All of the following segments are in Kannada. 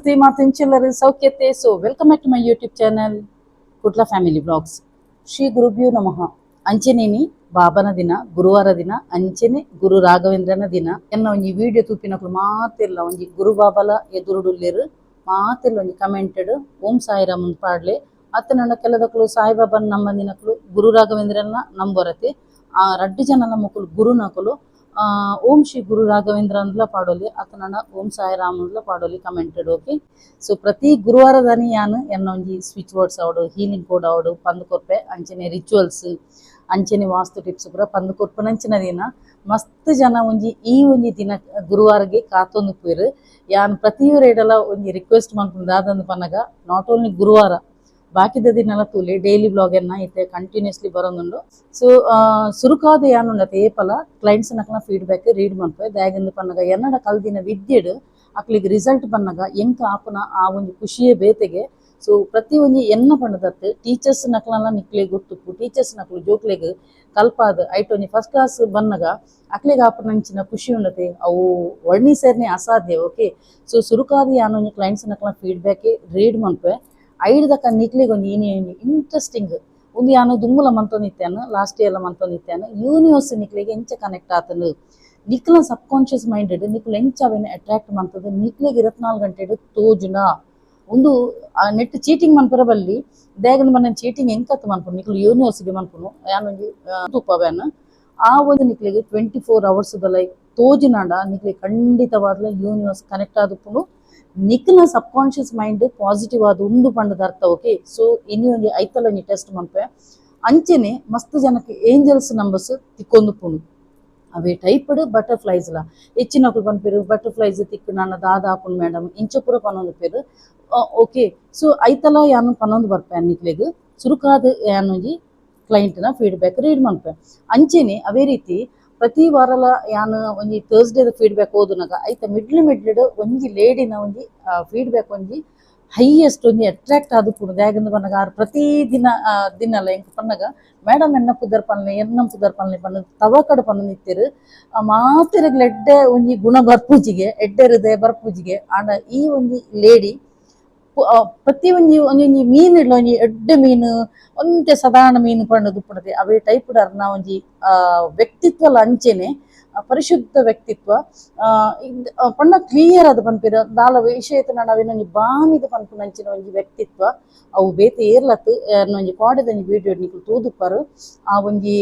ನಮಸ್ತೆ ಮಾತೆಂಚೆಲ್ಲರೂ ಸೌಖ್ಯತೆ. So welcome back to my YouTube channel Kutla family blogs. ಶ್ರೀ ಗುರುಭ್ಯೋ ನಮಃ. ಅಂಚೆನೇನಿ ಬಾಬನ ದಿನ ಗುರುವಾರ ದಿನ ಅಂಚೆನೆ ಗುರು ರಾಘವೇಂದ್ರನ ದಿನ ಎನ್ನ ಒಂಜಿ ವಿಡಿಯೋ ತೂಪಿನಕಲು ಮಾತೆಲ್ಲ ಒಂಜಿ ಗುರು ಬಾಬಲ ಎದುರುಡುಲ್ಲೇರು ಮಾತೆಲ್ಲ ಒಂಜಿ ಕಮೆಂಟೆಡ್ ಓಂ ಸಾಯಿರಾಮ್ ಪಾಡ್ಲೆ ಅತ್ತ ನನ್ನ ಕೆಲದಕ್ಕಳು ಸಾಯಿಬಾಬನ ನಂಬಂದಿನಕಲು ಗುರು ರಾಘವೇಂದ್ರನ ನಂಬರತೆ ಆ ರಡ್ಡು ಜನಲ ಮಕ್ಕಳು ಗುರುನಕಲು ಓಂ ಶ್ರೀ ಗುರು ರಾಘವೇಂದ್ರ ಅಂದ್ಲ ಪಾಡೋಲಿ ಅತನ ಓಂ ಸಾಯಿರಾಮ್ ಅಂದ್ಲ ಪಾಡೋಲಿ ಕಮೆಂಟೆಡ್. ಓಕೆ, ಸೊ ಪ್ರತಿ ಗುರುವಾರದನಿ ಯಾನು ಎನ್ನ ಒಂಜಿ ಸ್ವಿಚ್ ವರ್ಡ್ಸ್ ಅವಡು ಹೀಲಿಂಗ್ ಕೋಡ್ ಅವಡು ಪಂದು ಕೊರ್ಪೆ ಅಂಚನೆ ರಿಚುವಲ್ಸ್ ಅಂಚನೆ ವಾಸ್ತು ಟಿಪ್ಸ್ ಪೂರ ಪಂದು ಕೊರ್ಪನಂಚಿನ ದಿನ ಮಸ್ತ್ ಜನ ಒಂಜಿ ಈ ಒಂಜಿ ದಿನ ಗುರುವಾರಗೆ ಕಾತೊಂದು ಪೂರು ಯಾನ್ ಪ್ರತಿಯೊರೇಡಲ ಒಂಜಿ ರಿಕ್ವೆಸ್ಟ್ ಮಾಡ್ಕೊಂಡು ದಾದಂದು ಪನ್ನಗ ನಾಟ್ ಓನ್ಲಿ ಗುರುವಾರ ಬಾಕಿದ ದಿನ ತೂಲೆ ಡೈಲಿ ಬ್ಲಾಗ್ ಎನ್ನ ಇತ್ತೆ ಕಂಟಿನ್ಯೂಸ್ಲಿ ಬರೋದುಂಡು. ಸೊ ಸುರುಕಾದ ಯಾನುಂಡತೆ ಏಪಲ ಕ್ಲೈಂಟ್ಸ್ ನಕ್ಲ ಫೀಡ್ಬ್ಯಾಕ್ ರೀಡ್ ಮಾಡ್ಪೆ ದಾಗಿಂದು ಪನ್ನಗ ಎನ್ನಡ ಕಲ್ದಿನ ವಿದ್ಯೆಡು ಅಕ್ಲಿಗೆ ರಿಸಲ್ಟ್ ಪನ್ನಗ ಎಂಕ ಆಪುನ ಆ ಒಂದು ಖುಷಿಯೇ ಬೇತೆಗೆ. ಸೊ ಪ್ರತಿ ಒಂಜಿ ಎನ್ನ ಪಂಡದತ್ತು ಟೀಚರ್ಸ್ ನಕ್ಲಲ್ಲ ನಿಕ್ಲೆ ಗೊತ್ತುಪ್ಪು ಟೀಚರ್ಸ್ ನಕ್ಲು ಜೋಕ್ಲೆಗ್ ಕಲ್ಪಾದ ಐಟ್ ಒಂಜಿ ಫಸ್ಟ್ ಕ್ಲಾಸ್ ಬನ್ನಗ ಅಕ್ಲೆಗ್ ಆಪುನಂಚಿನ ಖುಷಿ ಉಂಡತೆ ಅವು ವರ್ಣಿಸೇರ್ನೆ ಅಸಾಧ್ಯ. ಓಕೆ, ಸೊ ಸುರುಕಾದ ಯಾನೊಂಜಿ ಕ್ಲೈಂಟ್ಸ್ ನಕ್ಲ ಫೀಡ್ಬ್ಯಾಕ್ ರೀಡ್ ಮಾಡ್ಪೆ ಐಡ್ದಕ್ಕ ನಿಕ್ಲಿಗೆ ಒಂದು ಏನೇ ಇಂಟ್ರೆಸ್ಟಿಂಗ್ ಒಂದು ಯಾನು ದುಂಗುಲ ಮಂತೊಂದಿತ್ತೇನು ಲಾಸ್ಟ್ ಇಯರ್ಲ ಮಂತೊಂದಿತ್ತೇನು ಯೂನಿವರ್ಸ್ ನಿಕ್ಲಿಗೆ ಎಂಚ ಕನೆಕ್ಟ್ ಆತನು ನಿಕ್ಲ ಸಬ್ ಕಾನ್ಷಿಯಸ್ ಮೈಂಡೆಡ್ ನಿಕ್ಲು ಎಂಚ ಅವೇನು ಅಟ್ರಾಕ್ಟ್ ಮಾಡ್ತದೆ ನಿಕ್ಲಿಗೆ 24 ಗಂಟೆಡು ತೋಜುಂಡ ಒಂದು ನೆಟ್ ಚೀಟಿಂಗ್ ಮನ್ಪುರ ಬಲ್ಲಿ ದೇಗದ ಮನೆ ಚೀಟಿಂಗ್ ಎಂಕತ್ತು ಮನ್ಪುನು ನಿಕ್ಲು ಯೂನಿವರ್ಸ್ಗೆ ಮನ್ಪುನು ಯಾನೊಂದು ತೂಪವೇನು ಆ ಒಂದು ನಿಕ್ಲಿಗೆ 24 hours ಲೈಕ್ ತೋಜಿನಾಂಡ ನಿಕ್ಲಿಗೆ ಖಂಡಿತವಾದ್ಲ ಯೂನಿವರ್ಸ್ ಕನೆಕ್ಟ್ ಆದುಪ್ಪುನು ನಿಕ್ಲ ಸಬ್ ಕಾನ್ಷಿಯಸ್ ಮೈಂಡ್ ಪಾಸಿಟಿವ್ ಆದ ಉಂಡು ಪಂಡದ ಅರ್ಥ. ಓಕೆ, ಸೊ ಇನಿ ಒಂಜಿ ಐತಲ ಒಂಜಿ ಟೆಸ್ಟ್ ಮನ್ಪೆ ಅಂಚೆನೆ ಮಸ್ತ್ ಜನಕ್ಕೆ ಏಂಜಲ್ಸ್ ನಂಬರ್ಸ್ ತಿಕ್ಕೊಂದು ಪುಣು ಅವೇ ಟೈಪ್ಡ್ ಬಟರ್ಫ್ಲೈಸ್ಲ ಹೆಚ್ಚಿನಕಲು ಪನ್ಪೇರು ಬಟರ್ಫ್ಲೈಸ್ ತಿಕ್ಕು ನನ್ನ ದಾದ ಆಪುನ್ ಮೇಡಮ್ ಇಂಚ ಪೂರ ಪನ್ನೊಂದು ಪೇರು. ಓಕೆ, ಸೊ ಐತಲ ಯಾನು ಪನ್ನೊಂದು ಬರ್ಪೆ ನಿಕ್ಲೆಗ್ ಸುರುಕಾದ ಯಾನೊಂಜಿ ಕ್ಲೈಂಟ್ನ ಫೀಡ್ಬ್ಯಾಕ್ ರೀಡ್ ಮನ್ಪೆ ಅಂಚೆನೆ ಅವೇ ರೀತಿ ಪ್ರತಿ ವಾರಲ ಯಾನು ಒಂಜಿ ಥರ್ಸ್ಡೇದ ಫೀಡ್ಬ್ಯಾಕ್ ಓದುನಾಗ ಐತ ಮಿಡ್ಲ್ ಒಂಜಿ ಲೇಡಿನ ಒಂಜಿ ಫೀಡ್ಬ್ಯಾಕ್ ಒಂಜಿ ಹೈಯೆಸ್ಟ್ ಒಂಜಿ ಅಟ್ರಾಕ್ಟ್ ಆದುಪ್ಪುಂಡು ದಾಗಂದು ಪನ್ನಗ ಆರು ಪ್ರತಿ ದಿನಲ ಎಂಕ್ ಪನ್ನಗ ಮೇಡಮ್ ಎನ್ನ ಪುದರ್ ಪನ್ಲೆ ಪನ್ನ ತವಕಡು ಪನ್ನದಿತ್ತೆರು ಮಾತೆರೆಗ್ಲ ಎಡ್ಡೆ ಒಂಜಿ ಗುಣ ಬರ್ಪುಜಿಗೆ ಎಡ್ಡೆ ಹೃದಯ ಬರ್ಪುಜಿಗೆ ಆಂಡ ಈ ಒಂಜಿ ಲೇಡಿ ಪ್ರತಿ ಒಂಜಿ ಮೀನು ಇಡ್ಲ ಒಂಜಿ ಎಡ್ಡೆ ಮೀನು ಒಂತೆ ಸಾಧಾರಣ ಮೀನು ಪಂಡದು ಪುಡದೆ ಅವೇ ಟೈಪ್ ಅರ್ನ ಒಂಜಿ ವ್ಯಕ್ತಿತ್ವಲ ಅಂಚೆನೆ ಪರಿಶುದ್ಧ ವ್ಯಕ್ತಿತ್ವ ಪಂಡ ಕ್ಲಿಯರ್ ಅದು ಪನ್ಪೇರ ದಾಲ ವಿಷಯತ ನಾವೇನೊಂಜಿ ಬಾಮಿದ ಪನ್ಪುನಂಚಿನ ಒಂಜಿ ವ್ಯಕ್ತಿತ್ವ ಅವು ಬೇತೆ ಏರ್ಲತ್ತು ಒಂಜಿ ಕಾಡೆದೊಂಜಿ ವಿಡಿಯೋ ನಿಕ್ಲು ತೂದುಪ್ಪರು ಆ ಒಂಜಿ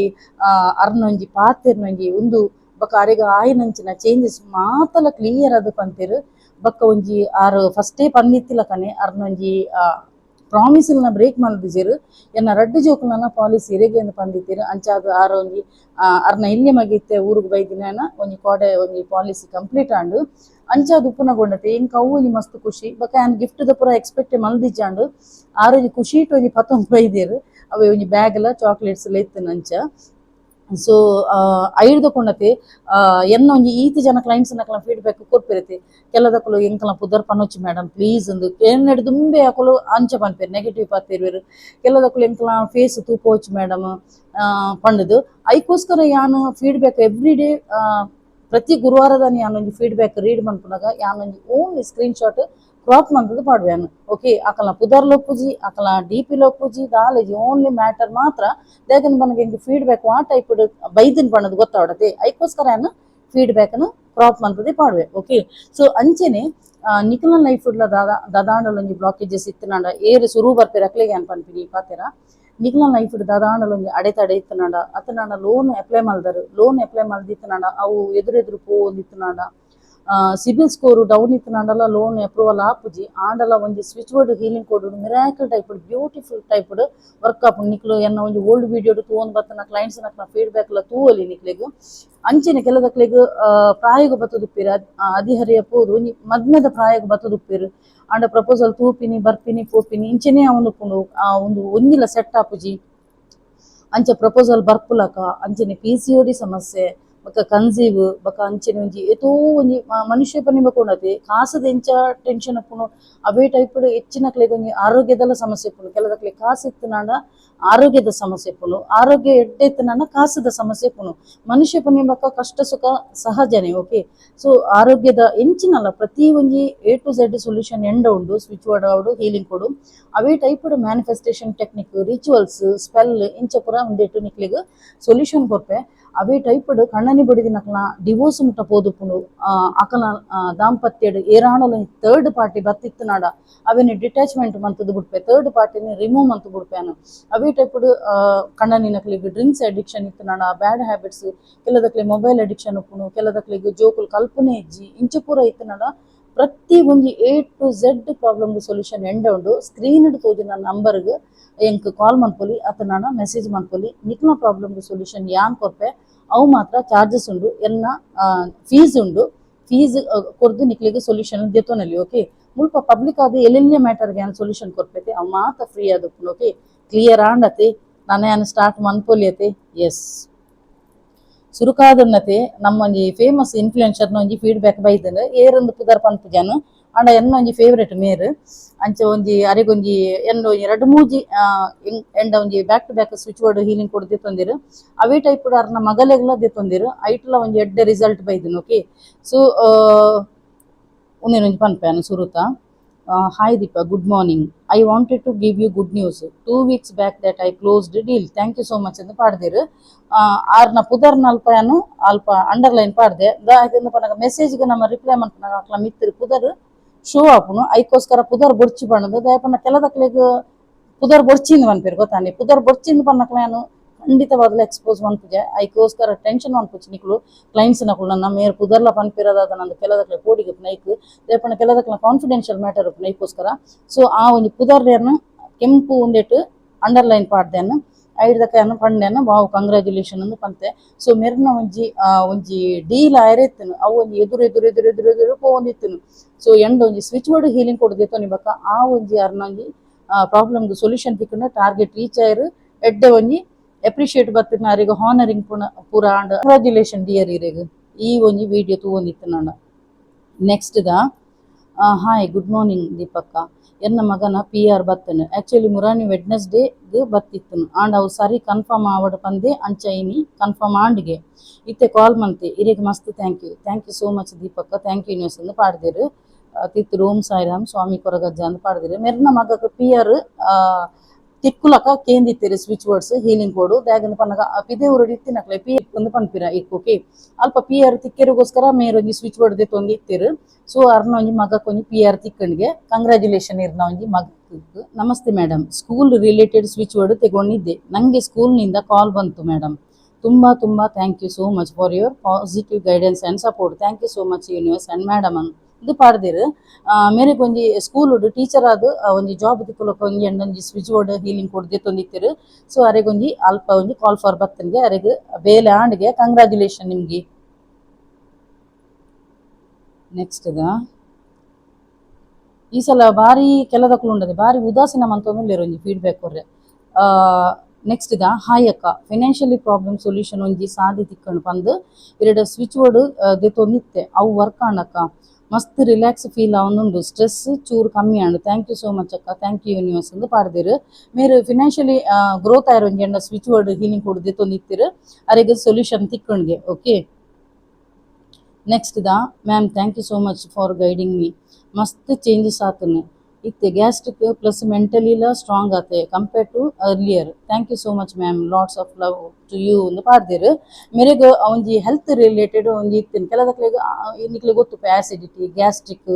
ಅರ್ನೊಂಜಿ ಪಾತೆರ್ನೊಂಜಿ ಒಂದು ಬೊಕ ಅರೆಗ ಆಯಿನಂಚಿನ ಚೇಂಜಸ್ ಮಾತಲ ಕ್ಲಿಯರ್ ಅದು ಪನ್ಪೇರು ಬೊಕ್ಕ ಒಂಜಿ ಆರು ಫಸ್ಟೇ ಪನ್ನಿತ್ತಿಲ ಕನೆ ಅರ್ನೊಂಜಿ ಪ್ರಾಮಿಸ್ನ ಬ್ರೇಕ್ ಮಲ್ದಿಜೆರು ಎನ್ನ ರಡ್ಡು ಜೋಕುಲನ ಪಾಲಿಸಿ ಎರೆಗೆಂದು ಪಂದಿತ್ತೀರು ಅಂಚಾದ ಆರು ಒಂಜಿ ಅರ್ನ ಇಲ್ಲೆ ಮಗಿತ್ತೆ ಊರಿಗೆ ಬೈದಿನ ಒಂಜಿ ಕೋಡೆ ಒಂಜಿ ಪಾಲಿಸಿ ಕಂಪ್ಲೀಟ್ ಆಂಡು ಅಂಚಾದ ಉಪ್ಪುನಗೊಂಡತೆ ಎಂಕ್ ಅವು ಒಂಜಿ ಮಸ್ತ್ ಖುಷಿ ಬೊಕ ಆ್ಯನ್ ಗಿಫ್ಟ್ ಪೂರ ಎಕ್ಸ್ಪೆಕ್ಟ್ ಮಲ್ದಿಜ್ಜಾಂಡು ಆರೊಂಜಿ ಖುಷಿ ಇಟ್ಟು ಒಂಜಿ 11 ಬೈದೇರು ಅವೇ ಒಂಜಿ ಬ್ಯಾಗ್ಲ ಚಾಕ್ಲೇಟ್ಸ್ ಲೆತ್ತನ ಅಂಚ. ಸೊ ಐಡ್ದಕೊಂಡತೆ ಎನ್ನ ಒಂಜಿ ಈತ ಜನ ಕ್ಲೈಂಟ್ಸ್ ನಕಲ ಫೀಡ್ಬ್ಯಾಕ್ ಕೊರ್ಪಿರತೆ ಕೆಲದಕ್ಕಲು ಎಂಕಲ ಪುದರ್ ಪನೊಚ್ಚಿ ಮೇಡಮ್ ಪ್ಲೀಸ್ ಅಂದು ಎನ್ನೆಡು ದುಂಬೆ ಹಾಕಲು ಅಂಚ ಪನ್ಪೇರು ನೆಗೆಟಿವ್ ಪಾತಿರುವೆರು ಕೆಲದಕ್ಕಲು ಎಂಕಲ ಫೇಸ್ ತೂಪೋಚ್ ಮೇಡಮ್ ಪಂಡದು ಐಕೋಸ್ಕರ ಯಾನು ಫೀಡ್ಬ್ಯಾಕ್ ಎವ್ರಿ ಡೇ ಪ್ರತಿ ಗುರುವಾರದ ಯಾನೊಂಜಿ ಫೀಡ್ಬ್ಯಾಕ್ ರೀಡ್ ಮನ್ಪುನಾಗ ಯಾನೊಂಜಿ ಓನ್ಲಿ ಸ್ಕ್ರೀನ್ ಶಾಟ್ ಕ್ರಾಪ್ ಮಂತದ್ದು ಪಾಡ್ವೇನು. ಓಕೆ, ಅಕಲ್ನ ಪುದರ್ ಲೊಪ್ಪುಜಿ ಅಕಲ್ನ ಡಿಪಿ ಲೊಪ್ಪುಜಿ ದಾಲೆಜಿ ಓನ್ಲಿ ಮ್ಯಾಟರ್ ಮಾತ್ರ ದೇಗನ್ ಬನಗೆ ಎಂಕ್ ಫೀಡ್ಬ್ಯಾಕ್ ಆ ಟೈಪ್ ಬೈದಿನ್ ಪಣ್ಣದು ಗೊತ್ತಾವಡತೆ ಐಕೋಸ್ಕರ ಏನು ಫೀಡ್ಬ್ಯಾಕ್ನು ಕ್ರಾಪ್ ಮಂತದೇ ಪಾಡ್ವೆ. ಓಕೆ, ಸೊ ಅಂಚೆನೆ ನಿಖಿಲ ಲೈಫ್ ದಾದಾಂಡಲೊಂಜಿ ಬ್ಲಾಕೇಜಸ್ ಇತ್ತನಾಂಡ ಏರು ಸುರು ಬರ್ಪೇರು ಅಕ್ಲೆಗೆ ಏನು ಪನ್ಪಿನಿ ಪಾತೆರ ನಿಖಿಲ ಲೈಫ್ ದಾದಾಂಡಲೊಂಜಿ ಅಡೆತಡೆ ಇತ್ತನಾಂಡ ಅತನಾಂಡ ಲೋನ್ ಅಪ್ಲೈ ಮಲ್ದಿತ್ತನಾಂಡ ಅವು ಎದುರೆದುರು ಪೋದಿತ್ತನಾಂಡ ಸಿಬಿಲ್ ಸ್ಕೋರ್ ಡೌನ್ ಇತ್ತನಾಂಡಲ ಲೋನ್ ಅಪ್ರೂವಲ್ ಆಪುಜಿ ಆಂಡಲ ಒಂಜಿ switch word healing code miracle type beautiful type work ಆಪುಂಡು ನಿಕ್ಲು ಎನ್ನ ಒಂಜಿ ಓಲ್ಡ್ ವಿಡಿಯೋ ತೂವೊಂದು ಬತ್ತನ ಕ್ಲೈಂಟ್ಸ್ ನಕ್ನ ಫೀಡ್ಬ್ಯಾಕ್ಲ ತೂವೊಲಿ ನಿಕ್ಲೆಗ್ ಅಂಚೆನೆ ಕೆಲದಕ್ಲೆಗ್ ಪ್ರಾಯೋಗ ಬತ್ತದುಪ್ಪೇರು ಅದಿಹರಿಯ ಪೋದು ಒಂಜಿ ಮದ್ಮೆದ ಪ್ರಾಯೋಗ ಬತ್ತದುಪ್ಪೇರು ಆಂಡ ಪ್ರಪೋಸಲ್ ತೂಪಿನಿ ಬರ್ಪಿನಿ ಪೋಪಿನಿ ಇಂಚೆನೆ ಅವನುಪ್ಪುಂಡು ಒಂದು ಒಂಜಿಲ ಸೆಟ್ ಆಪುಜಿ ಅಂಚ ಪ್ರಪೋಸಲ್ ಬರ್ಪುಲಕ ಅಂಚನೆ PCOD ಸಮಸ್ಯೆ ಬೊಕ ಕನ್ಸೀವ್ ಬೊಕ ಅಂಚನೆ ಒಂಜಿ ಏತೋ ಒಂಜಿ ಮನುಷ್ಯ ಪನಿ ಬಕೊಂಡತೆ ಕಾಸದ ಎಂಚ ಟೆನ್ಷನ್ ಅಪ್ಪುನು ಅವೇ ಟೈಪ್ ಹೆಚ್ಚಿನಕ್ಲೆಗ್ ಒಂಜಿ ಆರೋಗ್ಯದಲ ಸಮಸ್ಯೆ ಇಪ್ಪುನು ಕೆಲದಕ್ಲೆ ಕಾಸು ಇತ್ತನಾಂಡ ಆರೋಗ್ಯದ ಸಮಸ್ಯೆ ಪುನು ಆರೋಗ್ಯ ಎಡ್ಡೆತ್ತನ ಕಾಸದ ಸಮಸ್ಯೆ ಪುನು ಮನುಷ್ಯ ಪುಣ್ಯಂಬಕ್ಕ ಕಷ್ಟ ಸುಖ ಸಹಜನೇ ಓಕೆ. ಸೊ ಆರೋಗ್ಯದ ಎಂಚಿನಲ್ಲ ಪ್ರತಿ ಒಂಜಿ A to Z ಸೊಲ್ಯೂಷನ್ ಎಂಡ ಉಂಡು ಸ್ವಿಚ್ ವರ್ಡ್ ಆವಡು ಹೀಲಿಂಗ್ ಕೊಡು ಅವೇ type manifestation technique rituals spell ಇಂಚ ಪುರ ಉಂಡೆಟ್ಟು ನಿಕ್ಲಿಗ್ ಸೊಲ್ಯೂಷನ್ ಕೊರ್ಪೆ. ಅವೇ ಟೈಪ್ ಕಣ್ಣನಿ ಬಡಿದಿ ನಕಲ ಡಿವೋರ್ಸ್ ಮುಟ್ಟ ಪೋದುಪುಂಡು ಅಕಲ ದಾಂಪತ್ಯಡ್ ಏರಾಣಲ ಥರ್ಡ್ ಪಾರ್ಟಿ ಬತ್ತಿತ್ತು ನಾಡ ಅವೇನು ಡಿಟ್ಯಾಚ್ಮೆಂಟ್ ಮಂತದ್ದು ಬಿಡ್ಪೆ ಥರ್ಡ್ ಪಾರ್ಟಿನಿ ರಿಮೂವ್ ಮಂತ್ ಬಿಡ್ಪೇನು. ಅವೇ ಟೈಪ್ ಕಣ್ಣನಿ ನಕ್ಲಿಗ್ ಡ್ರಿಂಕ್ಸ್ ಅಡಿಕ್ಷನ್ ಇತ್ತು ನಾಡ ಬ್ಯಾಡ್ ಹ್ಯಾಬಿಟ್ಸ್ ಕೆಲದಕ್ಲೆ ಮೊಬೈಲ್ ಅಡಿಕ್ಷನ್ ಉಪ್ಪುನು ಕೆಲದಕ್ಲಿಗ್ ಜೋಕುಲು ಕಲ್ಪನೆ ಇಜ್ಜಿ ಇಂಚ ಪೂರ ಇತ್ತು ನಾಡ ಪ್ರತಿ ಒಂಜಿ A to Z problem solution ಎಂಡ ಉಂಡು. ಸ್ಕ್ರೀನ್ ತೋಜಿನ ನಂಬರ್ಗ್ ಎಂಕ್ ಕಾಲ್ ಮನ್ಪೊಲಿ ಅತನಾನ ಮೆಸೇಜ್ ಮನ್ಪೊಲಿ ನಿಕ್ಲ ಪ್ರಾಬ್ಲಮ್ ಸೊಲ್ಯೂಷನ್ ಯಾನ್ ಕೊರ್ಪೆ ಅವು ಮಾತ್ರ ಚಾರ್ಜಸ್ ಉಂಡು ಎನ್ನ ಫೀಸ್ ಉಂಡು ಫೀಸ್ ಕೊರ್ದು ನಿಕ್ಲಿಗೆ ಸೊಲ್ಯೂಷನ್ ದೆತೊನಲ್ಲಿ ಓಕೆ. ಮುಲ್ಪ ಪಬ್ಲಿಕ್ ಆದ ಎಲ್ಲೆಲ್ಲ ಮ್ಯಾಟರ್ಗೆ ಏನು ಸೊಲ್ಯೂಷನ್ ಕೊರ್ಪೈತೆ ಅವು ಮಾತ್ರ ಫ್ರೀ ಆದಪ್ಪು ಓಕೆ. ಕ್ಲಿಯರ್ ಆಂಡತೆ ನಾನು ಸ್ಟಾರ್ಟ್ ಮನ್ಪೊಲಿಯತೆ ಎಸ್ ಸುರುಕಾದುನ್ನತೆ ನಮ್ಮೊಂಜಿ ಫೇಮಸ್ ಇನ್ಫ್ಲುಯೆನ್ಸರ್ನ ಒಂಜಿ ಫೀಡ್ಬ್ಯಾಕ್ ಬೈದನು ಏರೊಂದು ಪುದರ್ ಪನ್ಪುಜಾನು ಆಂಡ ಎನ್ನ ಒಂಜಿ ಫೇವ್ರೇಟ್ ಮೇರ್ ಅಂಚ ಒಂಜಿ ಅರೆಗೊಂಜಿ ಎಂಡು ಎರಡು ಮೂಜಿ ಎಂಡ ಒಂಜಿ back to back switch board healing code ದೆತೊಂದಿರು ಅವೇ ಟೈಪ್ ಅರ್ನ ಮಗಲೆಗ್ಲ ದೆತೊಂದಿರು ಐಟ್ಲ ಒಂಜಿ ಎಡ್ಡೆ ರಿಸಲ್ಟ್ ಬೈದನು ಓಕೆ. ಸೊ ಒಂದೇನೊಂಜಿ ಪನ್ಪೆನು ಸುರುತ hi Deepa good morning I wanted to give you good news 2 weeks back that I closed deal thank you so much ಎಂದು ಪಾಡ್ದಿರು ಆರ್ನ ಪುದರ್ನ ಅಲ್ಪನು ಅಲ್ಪ ಅಂಡರ್ಲೈನ್ ಪಾಡ್ದೆ ದಾಯದಿಂದ ಪನಗ ಮೆಸೇಜ್ಗೆ ನಮ್ಮ ರಿಪ್ಲೈ ಮನ್ಪನಾಗ ಅಕ್ಲ ಮಿತ್ತಿರು ಪುದರ್ ಶೋ ಆಪುನು ಐಕೋಸ್ಕರ ಪುದರ್ ಬೊಡ್ಚಿ ಬಣ್ಣದು ದಯಪನ್ನ ಕೆಲದಕ್ಲೆಗ್ ಪುದರ್ ಬೊಡ್ಚಿಂದು ಮನ್ಪೇರು ಗೊತ್ತಾನೆ ಪುದರ್ ಬೊಡ್ಚಿಂದು ಪನ್ನಕ್ಲ ನಾನು ಖಂಡಿತವಾಗ್ಲೂ ಎಕ್ಸ್ಪೋಸ್ ಮನ್ಪುಜೆ ಐಕೋಸ್ಕರ ಟೆನ್ಷನ್ ಮನ್ಪುಚ್ಚಿ ನಿಕ್ಲು ಕ್ಲೈಂಟ್ಸ್ ನಕಲು ನನ್ನ ಮೇರ್ ಪುದರ್ಲ ಪನ್ಪಿರೋದಾದ ನಂದು ಕೆಲದಕ್ಲೆ ಕೋಡಿಗೆ ನೈಕ್ ದಯಪನ್ನ ಕೆಲದಕ್ಲ ಕಾನ್ಫಿಡೆನ್ಷಿಯಲ್ ಮ್ಯಾಟರ್ ನೈಕೋಸ್ಕರ. ಸೊ ಆ ಒಂಜಿ ಪುದರ್ನ ಕೆಂಪು ಉಂಡೆಟ್ಟು ಅಂಡರ್ಲೈನ್ ಪಾಡ್ದೇನು ಐಡ್ದಕ್ಕ ಪಂಡೆನ ಬಾವು ಕಂಗ್ರ್ಯಾಚುಲೇಷನ್ ಅಂದು ಪಂತೆ. ಸೊ ಮೆರ್ನ ಒಂಜಿ ಡೀಲ್ ಆಯ್ರೆತ್ತನು ಅವು ಒಂಜಿ ಎದುರು ಪೋಂದಿತ್ತನು. ಸೊ ಎಂಡ್ ಒಂಜಿ ಸ್ವಿಚ್ ಬೋರ್ಡ್ ಹೀಲಿಂಗ್ ಕೊಡ್ದಿತ್ತು ನಿಬಕ್ಕ ಆ ಒಂಜಿ ಅರ್ನ ಒಂಜಿ ಪ್ರಾಬ್ಲಮ್ದು ಸೊಲ್ಯೂಷನ್ ತಿಕ್ಕುಂಡ ಟಾರ್ಗೆಟ್ ರೀಚ್ ಆಯ್ರು ಎಡ್ಡೆ ಒಂಜಿ ಅಪ್ರಿಷಿಯೇಟ್ ಬರ್ತಿನ ಅವರಿಗೆ ಹಾನರಿಂಗ್ ಪೂರ ಅಂಡ್ ಕಂಗ್ರ್ಯಾಚುಲೇಷನ್ ಡಿಯರ್ ಇರೆಗ್ ಈ ಒಂಜಿ ವಿಡಿಯೋ ತೂವೊಂದಿತ್ತು ನಾನು. ನೆಕ್ಸ್ಟ್ ಹಾಯ್ ಗುಡ್ ಮಾರ್ನಿಂಗ್ ದೀಪಕ್ಕ ಎನ್ನ ಮಗನ PR ಬತ್ತನು ಆಕ್ಚುಲಿ ಮುರಾನಿ ವೆಡ್ನೆಸ್ಡೇಗ್ ಬತ್ತಿತ್ತನು ಆಂಡ್ ಅವು ಸರಿ ಕನ್ಫರ್ಮ್ ಆವಡ್ ಪಂದೆ ಅಂಚೈನಿ ಕನ್ಫರ್ಮ್ ಆಂಡ್ಗೆ ಇತ್ತೆ ಕಾಲ್ ಮಂತೆ ಇರೆಗ್ ಮಸ್ತ್ ಥ್ಯಾಂಕ್ ಯು ಸೋ ಮಚ್ ದೀಪಕ್ಕ ಥ್ಯಾಂಕ್ ಯು ನ್ಯೂಸ್ ಎಂದು ಪಾಡ್ದಿರು ತಿತ್ತು ಓಂ ಸಾಯಿರಾಮ್ ಸ್ವಾಮಿ ಕೊರಗಜ್ಜ ಅಂತ ಪಾಡ್ದಿರು. ಮೆರ್ನ ಮಗಕ್ಕೆ PR ತಿಕ್ಕುಲಕ ಕೇಂದಿತ್ತೀರಿ ಸ್ವಿಚ್ ವರ್ಡ್ಸ್ ಹೀಲಿಂಗ್ ಕೋಡು ದಾಗಂದು ಪನ್ನಗ ಪಿದೆ ಉರುಡಿ ಇತ್ತಿನಕ್ಲೆ PR ಒಂದು ಪನ್ಪಿರ ಇಕ್ಕೋಕೆ ಅಲ್ಪ PR ತಿಕ್ಕೆರಿಗೋಸ್ಕರ ಮೇರೊಂಜಿ ಸ್ವಿಚ್ ವರ್ಡ್ ದೆತ್ತೊಂದು ಇತ್ತಿರು. ಸೊ ಅರ್ನ ಒಂಜಿ ಮಗಕ್ಕೊಂಜಿ PR ತಿಕ್ಕಂಡ್ಗೆ ಕಂಗ್ರ್ಯಾಚುಲೇಷನ್ ಇರ್ನ ಒಂಜಿ ಮಗಕ್ಕೆ. ನಮಸ್ತೆ madam school related switch word ತೆಗೊಂಡಿದ್ದೆ ನಂಗೆ ಸ್ಕೂಲ್ನಿಂದ ಕಾಲ್ ಬಂತು ಮೇಡಮ್ ತುಂಬಾ thank you so much for your positive guidance and support thank you so much universe and madam ಇದು ಪಾಡ್ದಿರು ಮೇರೆಗ್ ಒಂಜಿ ಸ್ಕೂಲ್ ಟೀಚರ್ ಆದ್ ಒಂಜಿ ಜಾಬ್ ತಿಕ್ಕಲಕ ಒಂಜಿ ಎಂಡೊಂಜಿ switch board healing code ದೆತ್ತೊಂದಿತ್ತಿರು. So ಅರೆಗೊಂಜಿ ಅಲ್ಪ ಒಂಜಿ ಕಾಲ್ ಫಾರ್ ಬತ್ತನ್ಗೆ ಅರೆಗ್ ಬೇಲೆ ಆಂಡ್ಗೆ ಕಂಗ್ರ್ಯಾಚುಲೇಷನ್ ನಿಮ್ಗೆ. ನೆಕ್ಸ್ಟ್ ಈ ಸಲ ಬಾರಿ ಕೆಲದಕ್ಕಲು ಉಂಡದೆ ಬಾರಿ ಉದಾಸೀನ ಮಂತೊಂದುಲ್ಲೆರ್ ಒಂಜಿ ಫೀಡ್ಬ್ಯಾಕ್ ಕೊರ್ರೆ. ನೆಕ್ಸ್ಟ್ ಹಾಯ್ ಅಕ್ಕ ಫೈನಾನ್ಷಿಯಲಿ ಪ್ರಾಬ್ಲಮ್ ಸೊಲ್ಯೂಷನ್ ಒಂಜಿ ಸಾದಿ ತಿಕ್ಕಂಡು ಪಂದು ಎರಡು ಸ್ವಿಚ್ ಬೋರ್ಡ್ ದೆತ್ತೊಂದಿತ್ತೆ ಅವು ವರ್ಕ್ ಆಂಡಕ್ಕ ಮಸ್ತ್ ರಿಲ್ಯಾಕ್ಸ್ ಫೀಲ್ ಆವೊಂದುಂಡು ಸ್ಟ್ರೆಸ್ ಚೂರು ಕಮ್ಮಿ ಆಂಡು ಥ್ಯಾಂಕ್ ಯು ಸೋ ಮಚ್ ಅಕ್ಕ ಥ್ಯಾಂಕ್ ಯು ಯೂನಿವರ್ಸ್ ಎಂದು ಪಾಡ್ದಿರು. ಮೇರು ಫಿನಾನ್ಷಿಯಲಿ ಗ್ರೋತ್ ಆಯ್ರು ಒಂಜಿ ಎಂಡ ಸ್ವಿಚ್ ಬೋರ್ಡ್ ಹೀಲಿಂಗ್ ಕೊಡ್ ದೆತ್ತೊಂದಿತ್ತಿರು ಅರೆಗ್ ಸೊಲ್ಯೂಷನ್ ತಿಕ್ಕಂಡ್ಗೆ okay. Next ma'am thank you so much for guiding me ಮಸ್ತ್ ಚೇಂಜಸ್ ಆತನು ಇತ್ತೆ ಗ್ಯಾಸ್ಟ್ರಿಕ್ ಪ್ಲಸ್ ಮೆಂಟಲಿಲ ಸ್ಟ್ರಾಂಗ್ ಆತೆ compare to earlier thank you so much ma'am lots of love to you ಎಂದು ಪಾಡ್ದಿರು. ಮೇರೆಗ್ ಒಂಜಿ ಹೆಲ್ತ್ ರಿಲೇಟೆಡ್ ಒಂಜಿ ಇತ್ತಿನ ಕೆಲದಕ್ಲೆಗ್ ನಿಕ್ಲೆ ಗೊತ್ತು ಆಸಿಡಿಟಿ ಗ್ಯಾಸ್ಟ್ರಿಕ್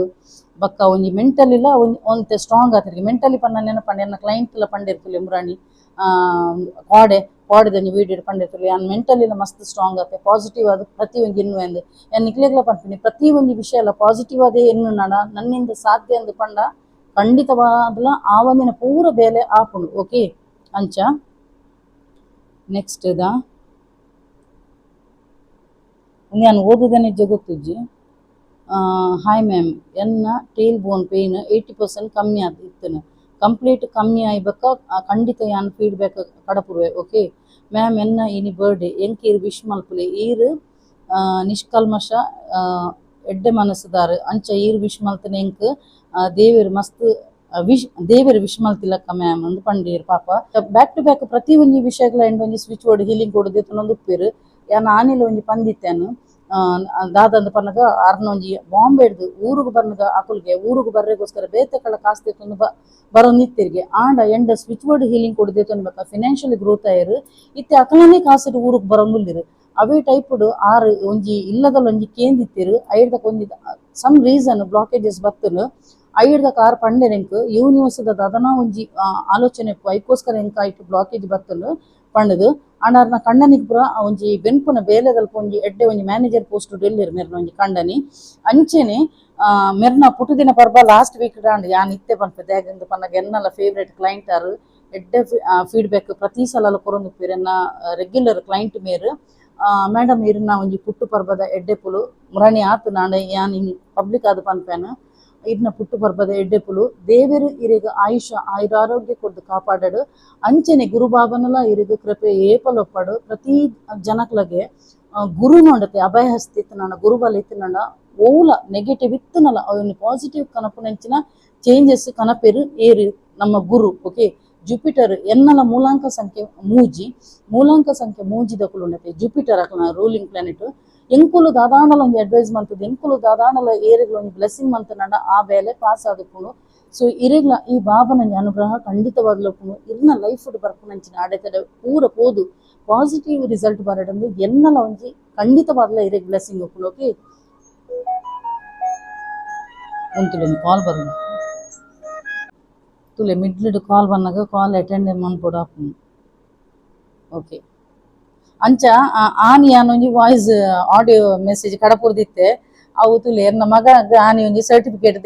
ಬಕ್ಕ ಒಂಜಿ ಮೆಂಟಲಿಲ ಒಂತೆ ಸ್ಟ್ರಾಂಗ್ ಆತಿರ್ಗೆ ಮೆಂಟಲಿ ಪನ್ನ ನೆನಪಂಡೆ ಎನ್ನ ಕ್ಲೈಂಟ್ಲ ಪಂಡಿರ್ತಲೆ ಮುರಾಣಿ ಪಾಡ್ದಂಜಿ ವೀಡಿಯೋ ಪಂಡಿರ್ತಲೆ ಯಾನ್ ಮೆಂಟಲಿಲ ಮಸ್ತ್ ಸ್ಟ್ರಾಂಗ್ ಆತೆ ಪಾಸಿಟಿವ್ ಆದ ಪ್ರತಿ ಒಂಜಿ ಎನ್ನು ಎಂದು ಯಾನ್ ನಿಕ್ಲೆಗ್ಲ ಪನ್ಪಿನಿ ಪ್ರತಿ ಒಂಜಿ ವಿಷಯ ಎಲ್ಲ ಪಾಸಿಟಿವ್ ಆದೇ ಎನ್ನು ನನ್ನಿಂದ ಸಾಧ್ಯ ಎಂದು ಪಂಡ ಖಂಡಿತವಾದ್ಲ ಆ ಒಂದಿನ ಪೂರ ಬೇಲೆ ಆಪುಂಡು ಓಕೆ ಅಂಚ. ನೆಕ್ಸ್ಟ್ ನಾನು ಓದುದನೆ ಜಗೊತ್ತುಜ್ಜಿ ಹಾಯ್ ಮ್ಯಾಮ್ ಎನ್ನ ಟೇಲ್ ಬೋನ್ ಪೇಯ್ನ್ 80% ಕಮ್ಮಿ ಇತ್ತನು ಕಂಪ್ಲೀಟ್ ಕಮ್ಮಿ ಆಯ್ಬಕ್ಕ ಖಂಡಿತ ಯಾನ್ ಫೀಡ್ಬ್ಯಾಕ್ ಕಡಪುರುವೆ ಓಕೆ. ಮ್ಯಾಮ್ ಎನ್ನ ಇನಿ ಬರ್ಡೇ ಎಂಕೀರು ವಿಶ್ ಮಲ್ಪುಲೆ ಈರು ನಿಷ್ಕಲ್ಮಶ ಎಡ್ಡೆ ಮನಸ್ಸುದಾರು ಅಂಚ ಈರು ವಿಶ್ ಮಲ್ತನೆ ಎಂಕ್ ದೇವೇರು ಮಸ್ತ್ ವಿಶ್ ದೇವರ ವಿಶ್ಮಲ್ ತಿಲಕ ಮ್ಯಾಮ್ ಅಂದ್ ಪಂಡೀರ್ ಪಾಪ ಬ್ಯಾಕ್ ಟು ಬ್ಯಾಕ್ ಪ್ರತಿ ಒಂಜಿ ವಿಷಯಗಳ ಎಂಡ್ ಒಂಜಿ ಸ್ವಿಚ್ ಬೋರ್ಡ್ ಹೀಲಿಂಗ್ ಕೊಡದೆ ಒಂದು ಉಪ್ಪೇರು ಯಾನ್ ಆನಿಲ ಒಂಜಿ ಪಂದಿತ್ತೇನು ದಾದಂದು ಪನ್ನಗ ಅರ್ನ ಒಂಜಿ ಬಾಂಬೆ ಹಿಡ್ದು ಊರುಗ್ ಬರ್ನಗ ಅಕುಲ್ಗೆ ಊರುಗ್ ಬರ್ರೆಗೋಸ್ಕರ ಬೇತೆಕಳ ಕಾಸ್ತೆ ತಂದು ಬರೋ ನಿತ್ತಿರ್ಗೆ ಆಂಡ ಎಂಡ ಸ್ವಿಚ್ ಬೋರ್ಡ್ ಹೀಲಿಂಗ್ ಕೊಡದೆ ತೊನ್ಬೇಕ ಫಿನಾನ್ಷಿಯಲಿ ಗ್ರೋತ್ ಆಯರು ಇತ್ತೆ ಅಕಲನೇ ಕಾಸಿಟ್ಟು ಊರುಗ್ ಬರೋಂದುಲ್ಲಿರು ಅವೇ ಟೈಪ್ಡ್ ಆರು ಒಂಜಿ ಇಲ್ಲದಲ್ಲ ಒಂಜಿ ಕೇಂದಿತ್ತಿರು ಐಡ್ದಕ್ ಒಂಜಿ ಸಮ್ ರೀಸನ್ ಬ್ಲಾಕೇಜಸ್ ಬತ್ತನು ಐಡ್ದಕ್ ಆರು ಪಂಡೆರೆಂಕ್ ಯೂನಿವರ್ಸಿದ ಅದನ ಒಂಜಿ ಆಲೋಚನೆ ಐಕೋಸ್ಕರ ಎಂಕ್ ಆಯ್ತು ಬ್ಲಾಕೇಜ್ ಬತ್ತನು ಪಂಡದು ಆಂಡ ಕಣ್ಣನಿಗೆ ಪುರ ಒಂಜಿ ಬೆನ್ಪುನ ಬೇಲೆದಲ್ಪ ಒಂಜಿ ಎಡ್ಡೆ ಒಂಜಿ ಮ್ಯಾನೇಜರ್ ಪೋಸ್ಟ್ ಡೆಲ್ಲಿರ್ ಮೆರ್ನ ಒಂಜಿ ಕಂಡನಿ ಅಂಚೆನೆ ಮೆರ್ನ ಪುಟುದಿನ ಪರ್ಬ ಲಾಸ್ಟ್ ವೀಕ್ ದಾಂಡ್ ಯಾನ್ ಇತ್ತೆ ಪನ್ಪೆ ದಾಗಂದು ಪನ್ನಗ ಎನ್ನಲ ಫೇವ್ರೇಟ್ ಕ್ಲೈಂಟ್ ಆರು ಎಡ್ಡೆ ಫೀಡ್ಬ್ಯಾಕ್ ಪ್ರತಿ ಸಲ ಕೊರೊಂದು ಎನ್ನ ರೆಗ್ಯುಲರ್ ಕ್ಲೈಂಟ್ ಮೇರ್ ಮೇಡಮ್ ಇರ್ನ ಒಂಜಿ ಪುಟ್ಟು ಪರ್ಬದ ಎಡ್ಡೆ ಪುಲು ಮುರಣಿ ಆತು ನಾಂಡ ಯಾನ್ ಪಬ್ಲಿಕ್ ಆದ್ ಪನ್ಪೇನು ಇರ್ನ ಪುಟ್ಟು ಪರ್ಬದ ಎಡ್ಡೆ ಪುಲು ದೇವೆರು ಇರೆಗ್ ಆಯುಷ ಆಯುರಾರೋಗ್ಯ ಕೊಡ್ದು ಕಾಪಾಡಡು ಅಂಚೆನೆ ಗುರು ಬಾಬನಲ ಇರೆಗ್ ಕೃಪೆ ಏಪಲೊಪ್ಪಡು ಪ್ರತಿ ಜನಕ್ಲಗೆ ಗುರು ನೋಡತೆ ಅಭಯ ಹಸ್ತಿ ಇತ್ತನಂಡ ಗುರುಬಲ ಇತ್ತನಂಡ ಓಲ ನೆಗೆಟಿವ್ ಇತ್ತನಲ್ಲ ಅವನು ಪಾಸಿಟಿವ್ ಕನಪುನಂಚಿನ ಚೇಂಜಸ್ ಕನಪೆರು ಏರು ನಮ್ಮ ಗುರು ಓಕೆ ಜುಪಿಟರ್ ಎನ್ನಲ ಮೂಲಾಂಕ ಸಂಖ್ಯೆ ಮೂಜಿದ ಕುಲುಂಡತೆ ಜುಪಿಟರ್ ಅಕಲ್ನ ರೂಲಿಂಗ್ ಪ್ಲಾನೆಟ್ ಎಂಕುಲು ದಾದಾಂಡಲ ಒಂದು ಅಡ್ವೈಸ್ ಮಂತದ್ದು ಎಂಕುಲು ದಾದಾಂಡಲ ಏರಿಗ್ಲ ಒಂದು ಬ್ಲೆಸ್ಸಿಂಗ್ ಮಂತನಂಡ ಆ ಬೇಲೆ ಪಾಸ್ ಆದುಪ್ಪುನು ಸೊ ಇರೆಗ್ಲ ಈ ಬಾಬನ ಅನುಗ್ರಹ ಖಂಡಿತವಾಗ್ಲಪ್ಪುನು ಇರ್ನ ಲೈಫ್ ಬರ್ಪುನಂಚಿನ ಆಡೆತಡೆ ಪೂರ ಪೋದು ಪಾಸಿಟಿವ್ ರಿಸಲ್ಟ್ ಬರಡಂದು ಎನ್ನಲ ಒಂಜಿ ಖಂಡಿತವಾಗ್ಲ ಇರೆಗ್ ಬ್ಲೆಸ್ಸಿಂಗ್ ಒಪ್ಪುನು ಓಕೆ ಎಂತುಲೆ ಕಾಲ್ ಬರೋದು ತುಲೆ ಮಿಡ್ಲಿಡ್ ಕಾಲ್ ಬಂದಾಗ ಕಾಲ್ ಅಟೆಂಡ್ ಮನ್ಪೊಡು ಆಪುನು ಓಕೆ ಅಂಚ ಆನಿ ಯಾನೊಂಜಿ ವಾಯ್ಸ್ ಆಡಿಯೋ ಮೆಸೇಜ್ ಕಡಪುರ್ದಿತ್ತೆ ಅವು ತುಲೆ ಎನ್ನ ಮಗ ಆನಿ ಒಂಜಿ ಸರ್ಟಿಫಿಕೇಟ್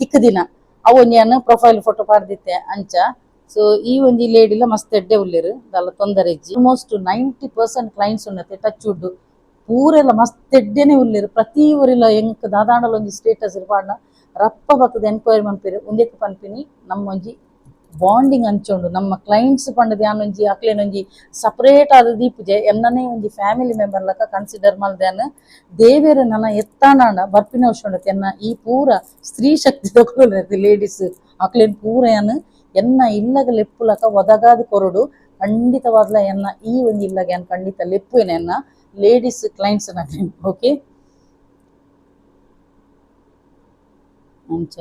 ತಿಕ್ಕದಿನ ಅವು ಒಂಜಿ ಯಾನು ಪ್ರೊಫೈಲ್ ಫೋಟೋ ಪಾಡ್ದಿತ್ತೆ ಅಂಚ ಸೊ ಈ ಒಂಜಿ ಲೇಡಿಲ ಮಸ್ತ್ ಎಡ್ಡೆ ಉಲ್ಲೆರ್ ದಾಲ ತೊಂದರೆ ಇಜ್ಜಿ ಆಲ್ಮೋಸ್ಟ್ 90% ಕ್ಲೈಂಟ್ಸ್ ಉನ್ನತೆ ಟಚ್ ವುಡ್ ಪೂರೆಲ್ಲ ಮಸ್ತ್ ಎಡ್ಡೆನೆ ಉಲ್ಲೆರ್ ಪ್ರತಿ ಊರಿಲ ಎಂಕ್ ದಾದಾಂಡಲ ಒಂಜಿ ಸ್ಟೇಟಸ್ ಪಾಡ್ನ ರಪ್ಪ ಬತ್ತದ ಎನ್ಕ್ವೈರಿ ಮನ್ಪೆರ್ ಉಂದೆಕ್ ಪನ್ಪಿನಿ ನಮ್ಮ ಒಂಜಿ ಬಾಂಡಿಂಗ್ ಹಂಚೊಂಡು ನಮ್ಮ ಕ್ಲೈಂಟ್ಸ್ ಪಂಡದ ಯಾನೊಂಜಿ ಅಕ್ಲೇನೊಂಜಿ ಸಪರೇಟ್ ಆದ ದೀಪುಜೆ ಎನ್ನನೇ ಒಂಜಿ ಫ್ಯಾಮಿಲಿ ಮೆಂಬರ್ ಲಕ ಕನ್ಸಿಡರ್ ಮಲ್ದೇನು ದೇವೇರು ನನ್ನ ಎತ್ತಾಂಡ ಬರ್ಪಿನ ವರ್ಷ ಎನ್ನ ಈ ಪೂರ ಸ್ತ್ರೀ ಶಕ್ತಿ ತಗೊಳ್ಳಿ ಲೇಡೀಸ್ ಅಕ್ಲೇನ್ ಪೂರ ಯಾನು ಎನ್ನ ಇಲ್ಲಗ ಲೆಪ್ಪು ಲಕ ಒದಗಾದ ಕೊರಡು ಖಂಡಿತವಾಗ್ಲ ಎನ್ನ ಈ ಒಂಜಿ ಇಲ್ಲಗ ಏನ್ ಖಂಡಿತ ಲೆಪ್ಪುವೇನೆ ಎನ್ನ ಲೇಡೀಸ್ ಕ್ಲೈಂಟ್ಸ್ ಓಕೆ ಅಂಚ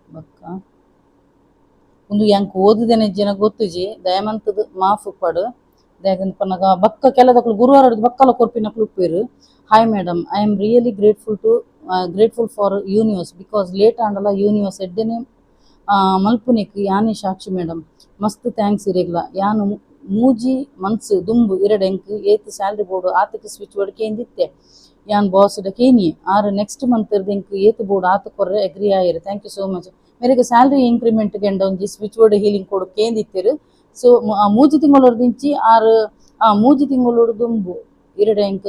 ಬಕ್ಕ ಒಂದು ಯಾಂಕ್ ಓದಿದೇನೆ ಜನ ಗೊತ್ತುಜಿ ದಯಮಂತದ ಮಾಫ್ ಪಡು ದಯಗಂತ ಪನ್ನಗ ಬಕ್ಕ ಕೆಲದಕ್ಕಲು ಗುರುವಾರ ಬಕ್ಕಲ ಕೊರ್ಪಿನ ಉಪ್ಪೇರು hi madam I am really grateful for universe because late ಆಂಡಲ ಯೂನಿವರ್ಸ್ ಎಡ್ಡೆನೆ ಮಲ್ಪುನಿಕ್ ಯಾನಿ ಸಾಕ್ಷಿ ಮೇಡಮ್ ಮಸ್ತ್ ಥ್ಯಾಂಕ್ಸ್ ಇರೆಗ್ಲ ಯಾನು ಮೂಜಿ ಮನ್ಸು ದುಂಬು ಇರಡೆಂಕ್ ಏತ್ ಸ್ಯಾಲ್ರಿ ಬೋರ್ಡು ಆತಕ್ಕೆ ಸ್ವಿಚ್ ಬೋರ್ಡ್ ಕೇಂದಿತ್ತೆ ಯಾನ್ ಬಾಸ್ಡ ಕೇನಿ ಆರು ನೆಕ್ಸ್ಟ್ ಮಂತ್ ಇರ್ದೆಂಕ್ ಏತ್ ಬೋರ್ಡ್ ಆತ ಕೊರ್ರೆ ಅಗ್ರಿ ಆಯಿರು ಥ್ಯಾಂಕ್ ಯು ಸೋ ಮಚ್ ಮೇರೆಗೆ ಸ್ಯಾಲ್ರಿ ಇಂಕ್ರಿಮೆಂಟ್ ಗೆಂಡ ಒಂಜಿ ಸ್ವಿಚ್ ಬೋರ್ಡ್ ಹೀಲಿಂಗ್ ಕೊಡು ಕೇಂದಿತ್ತೆರು ಸೊ ಮೂಜಿ ತಿಂಗಳೊರ್ದಿಂಚಿ ಆರು ಮೂಜಿ ತಿಂಗಳೊಡು ದುಂಬು ಇರಡೆಂಕ್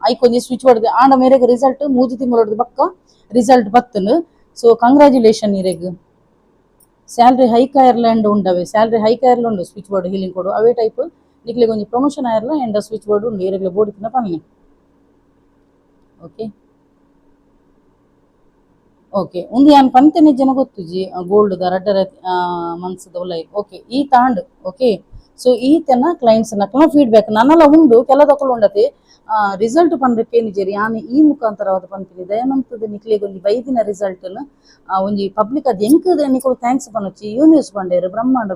ಐಕೊಂಜಿ ಸ್ವಿಚ್ ಬೋರ್ಡ್ ಆಂಡ ಮೇರೆಗೆ ರಿಸಲ್ಟ್ ಮೂಜಿ ತಿಂಗಳೊಡ್ದು ಬಕ್ಕ ರಿಸಲ್ಟ್ ಬತ್ತನು ಸೊ ಕಂಗ್ರಾಚುಲೇಷನ್ ಇರೆಗ್ ಸ್ಯಾಲ್ರಿ ಹೈಕ್ ಆಯರ್ಲ ಎಂಡ ಉಂಡವೆ ಸ್ಯಾಲ್ರಿ ಹೈಕ್ ಆಯರ್ಲ ಉಂಡು ಸ್ವಿಚ್ ಬೋರ್ಡ್ ಹೀಲಿಂಗ್ ಕೊಡು ಅವೇ ಟೈಪ್ ನಿಕ್ಲೆಗ್ ಒಂಜಿ ಪ್ರಮೋಷನ್ ಆಯರ್ಲ ಎಂಡ ಸ್ವಿಚ್ ಬೋರ್ಡ್ ಉಂಡು ಇರೆಗ್ಲ ಬೋಡಿತ್ತಿನ ಪನ್ನೆ ಓಕೆ ಓಕೆ ಒಂದು ಯಾನ್ ಪಂತೆನೆ ಜನ ಗೊತ್ತುಜಿ ಗೋಲ್ಡ್ ದ ರಡ್ಡರ ಮನ್ಸದ ಉಲೈ ಓಕೆ ಈ ತಾಂಡ್ ಓಕೆ ಸೊ ಈ ತೆನ್ನ ಕ್ಲೈಂಟ್ಸ್ ನಕಲ ಫೀಡ್ಬ್ಯಾಕ್ ನನ್ನಲ ಉಂಡು ಕೆಲದಕ್ಕಲು ಉಂಡತೆ ರಿಸಲ್ಟ್ ಪಂಡ್ರೆ ನಿಜರಿ ಯಾನ್ ಈ ಮುಖಾಂತರವಾದ ಪಂಪಿನಿ ದಯಮಂತದ ನಿಕ್ಲೆಗ್ ಒಂಜಿ ಬೈದಿನ ರಿಸಲ್ಟ್ ಒಂಜಿ ಪಬ್ಲಿಕ್ ಅದು ಎಂಕದ ನಿಕಲು ಥ್ಯಾಂಕ್ಸ್ ಪನೊಚ್ಚಿ ಯೂನಿವರ್ಸ್ ಪಂಡೇರು ಬ್ರಹ್ಮಾಂಡ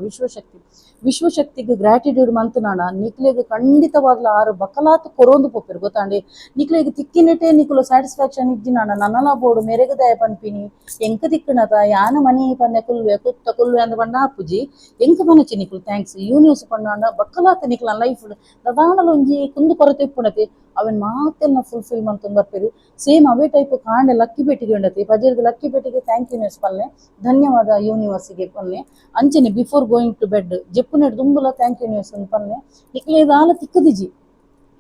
ವಿಶ್ವಶಕ್ತಿಗೆ ಗ್ರಾಟಿಟ್ಯೂಡ್ ಮಂತನಾಡ ನಿಕ್ಲೆಗ್ ಖಂಡಿತವಾಗ್ಲ ಆರು ಬಕಲಾತ್ ಕೊರೊಂದು ಪೊಪ್ಪೆರು ಗೊತ್ತಾಂಡೆ ನಿಕ್ಲೆಗ್ ತಿಕ್ಕಿನೆಟೆ ನಿಕುಲು ಸ್ಯಾಟಿಸ್ಫ್ಯಾಕ್ಷನ್ ಇಜ್ಜಿನಾಡ ನನ್ನಲ ಬೋಡು ಮೆರೆಗ ದಯ ಪನ್ಪಿನಿ ಎಂಕ ತಿಕ್ಕಣತ ಯಾನ ಮನಿ ಪನ್ನೆ ಕುಲ್ವೆ ಕುತ್ತ ಕುಲ್ವೆ ಅಂದ ಪಂಡ ಆಪುಜಿ ಎಂಕ ಪನೊಚ್ಚಿ ನಿಕುಲು ಥ್ಯಾಂಕ್ಸ್ ಯೂನಿವರ್ಸ್ ಪಂಡಾಂಡ ಬಕಲಾತ್ ನಿಕ್ಲ ಲೈಫ್ ದದಾಂಡಲ ಒಂಜಿ ಕುಂದು ಕೊರತೆ ಇಪ್ಪುಣತೆ ಅವನ್ ಮಾತೆಲ್ಲ ಫುಲ್ಫಿಲ್ ಮಂತೊಂದು ಬರ್ಪೆರು ಸೇಮ್ ಅವೇ ಟೈಪ್ ಕಾಂಡೆ ಲಕ್ಕಿ ಪೆಟ್ಟಿಗೆ ಉಂಡತೆ ಪಜೀರ್ದ ಲಕ್ಕಿ ಪೆಟ್ಟಿಗೆ ಥ್ಯಾಂಕ್ ಯೂನಿವರ್ಸ್ ಪಲ್ಲೆ ಧನ್ಯವಾದ ಯೂನಿವರ್ಸಿಗೆ ಪಲ್ಲೆ ಅಂಚನೆ ಬಿಫೋರ್ ಗೋಯಿಂಗ್ ಟು ಬೆಡ್ ಜೆಪ್ಪುನೆಡ್ ದುಂಬುಲ ಥ್ಯಾಂಕ್ ಯೂನಿವರ್ಸ್ ಅಂತ ಪಲ್ಲೆ ನಿಕ್ಲೆ ದಾಲ ತಿಕ್ಕದಿಜಿ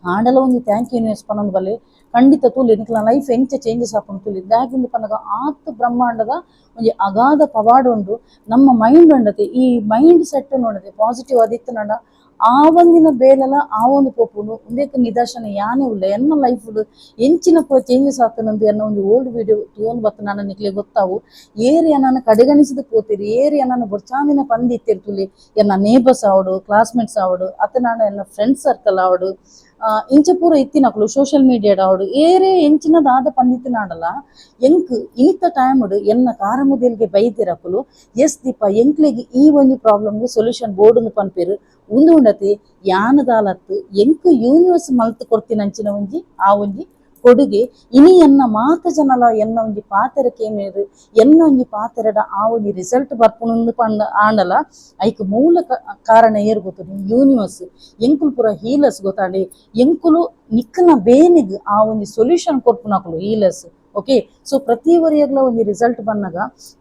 ಆಂಡಲ ಒಂಜಿ ಥ್ಯಾಂಕ್ ಯೂನಿವರ್ಸ್ ಪನೊಂದು ಬಲ್ಲೆ ಖಂಡಿತ ತೂಲೆ ನಿಕ್ಲ ಲೈಫ್ ಎಂಚ ಚೇಂಜಸ್ ಆಪುಂಡು ತೂಲೆ ದಾಯಕಂದು ಪನ್ನಗ ಆತ್ ಬ್ರಹ್ಮಾಂಡದ ಒಂಜಿ ಅಗಾಧ ಪವಾಡ ಉಂಡು ನಮ್ಮ ಮೈಂಡ್ ಉಂಡತೆ ಈ ಮೈಂಡ್ ಸೆಟ್ ನೋಡದೆ ಪಾಸಿಟಿವ್ ಆದಿತ್ತು ನಡ ಆ ಒಂದಿನ ಬೇಲೆಲ ಆ ಒಂದು ಪೋಪುನು ಉಂದೇಕ ನಿದರ್ಶನ ಯಾನೇ ಉಲ್ಲ ಎನ್ನ ಲೈಫ್ ಎಂಚಿನ ಚೇಂಜಸ್ ಆಗ್ತಾನಂದು ಎನ್ನ ಒಂದು ಓಲ್ಡ್ ವಿಡಿಯೋ ತೋನ್ ಬತ್ತ ನಾನು ನಿಕ್ಲೆ ಗೊತ್ತಾವು ಏರಿಯಾ ನಾನು ಕಡೆಗಣಿಸಿದ ಪೋತಿರಿ ಏರಿಯಾ ನಾನು ಬೊರ್ಚಾಂದಿನ ಪಂದಿತ್ತಿರ್ತುಲಿ ಎನ್ನ ನೇಬರ್ಸ್ ಆವಡು ಕ್ಲಾಸ್ಮೇಟ್ಸ್ ಆವಡು ಅತ್ತ ನಾನು ಎನ್ನ ಫ್ರೆಂಡ್ಸ್ ಸರ್ಕಲ್ ಆವಡು ಇಂಚ ಪೂರ ಇತ್ತಿನಕಲು ಸೋಷಿಯಲ್ ಮೀಡಿಯಾಡ್ ಆವಡು ಏರೇ ಎಂಚಿನದಾದ ಪಂದಿತ್ತಿನಾಡಲ್ಲ ಎಂಕ್ ಇನಿತ ಟೈಮ್ ಎನ್ನ ಕಾರಮುದೆಲ್ಗೆ ಬೈದಿರಕಲು ಎಸ್ ದೀಪ ಎಂಕ್ಲೆಗೆ ಈ ಒಂಜಿ ಪ್ರಾಬ್ಲಮ್ಗೆ ಸೊಲ್ಯೂಷನ್ ಬೋರ್ಡ್ ಪನ್ಪೇರು ಉಂದು ಉಂಡತೆ ಯಾನದಾಲತ್ತು ಎಂಕ್ ಯೂನಿವರ್ಸ್ ಮಲ್ತು ಕೊಡ್ತಿನಂಚಿನ ಒಂಜಿ ಆ ಒಂಜಿ ಕೊಡುಗೆ ಇನಿ ಎನ್ನ ಮಾತ ಜನಲ ಎನ್ನ ಒಂಜಿ ಪಾತೆರ ಕೇಮೇರು ಎನ್ನ ಒಂಜಿ ಪಾತೆರಡ ಆ ಒಂಜಿ ರಿಸಲ್ಟ್ ಬರ್ಪುಣಂದು ಪಂಡ ಆಂಡಲ ಐಕ್ ಮೂಲ ಕಾರಣ ಏರ್ ಗೊತ್ತು ಯೂನಿವರ್ಸ್ ಎಂಕುಲು ಪೂರ ಹೀಲರ್ಸ್ ಗೊತ್ತಾಂಡೆ ಎಂಕುಲು ನಿಕ್ಕನ ಬೇನಿಗ್ ಆ ಒಂಜಿ ಸೊಲ್ಯೂಷನ್ ಕೊರ್ಪುನಕುಲು ಹೀಲರ್ಸ್ ಓಕೆ ಸೊ ಪ್ರತಿ ಒರಿಯಗ್ಲ ಒಂಜಿ ರಿಸಲ್ಟ್ ಬನ್ನಗ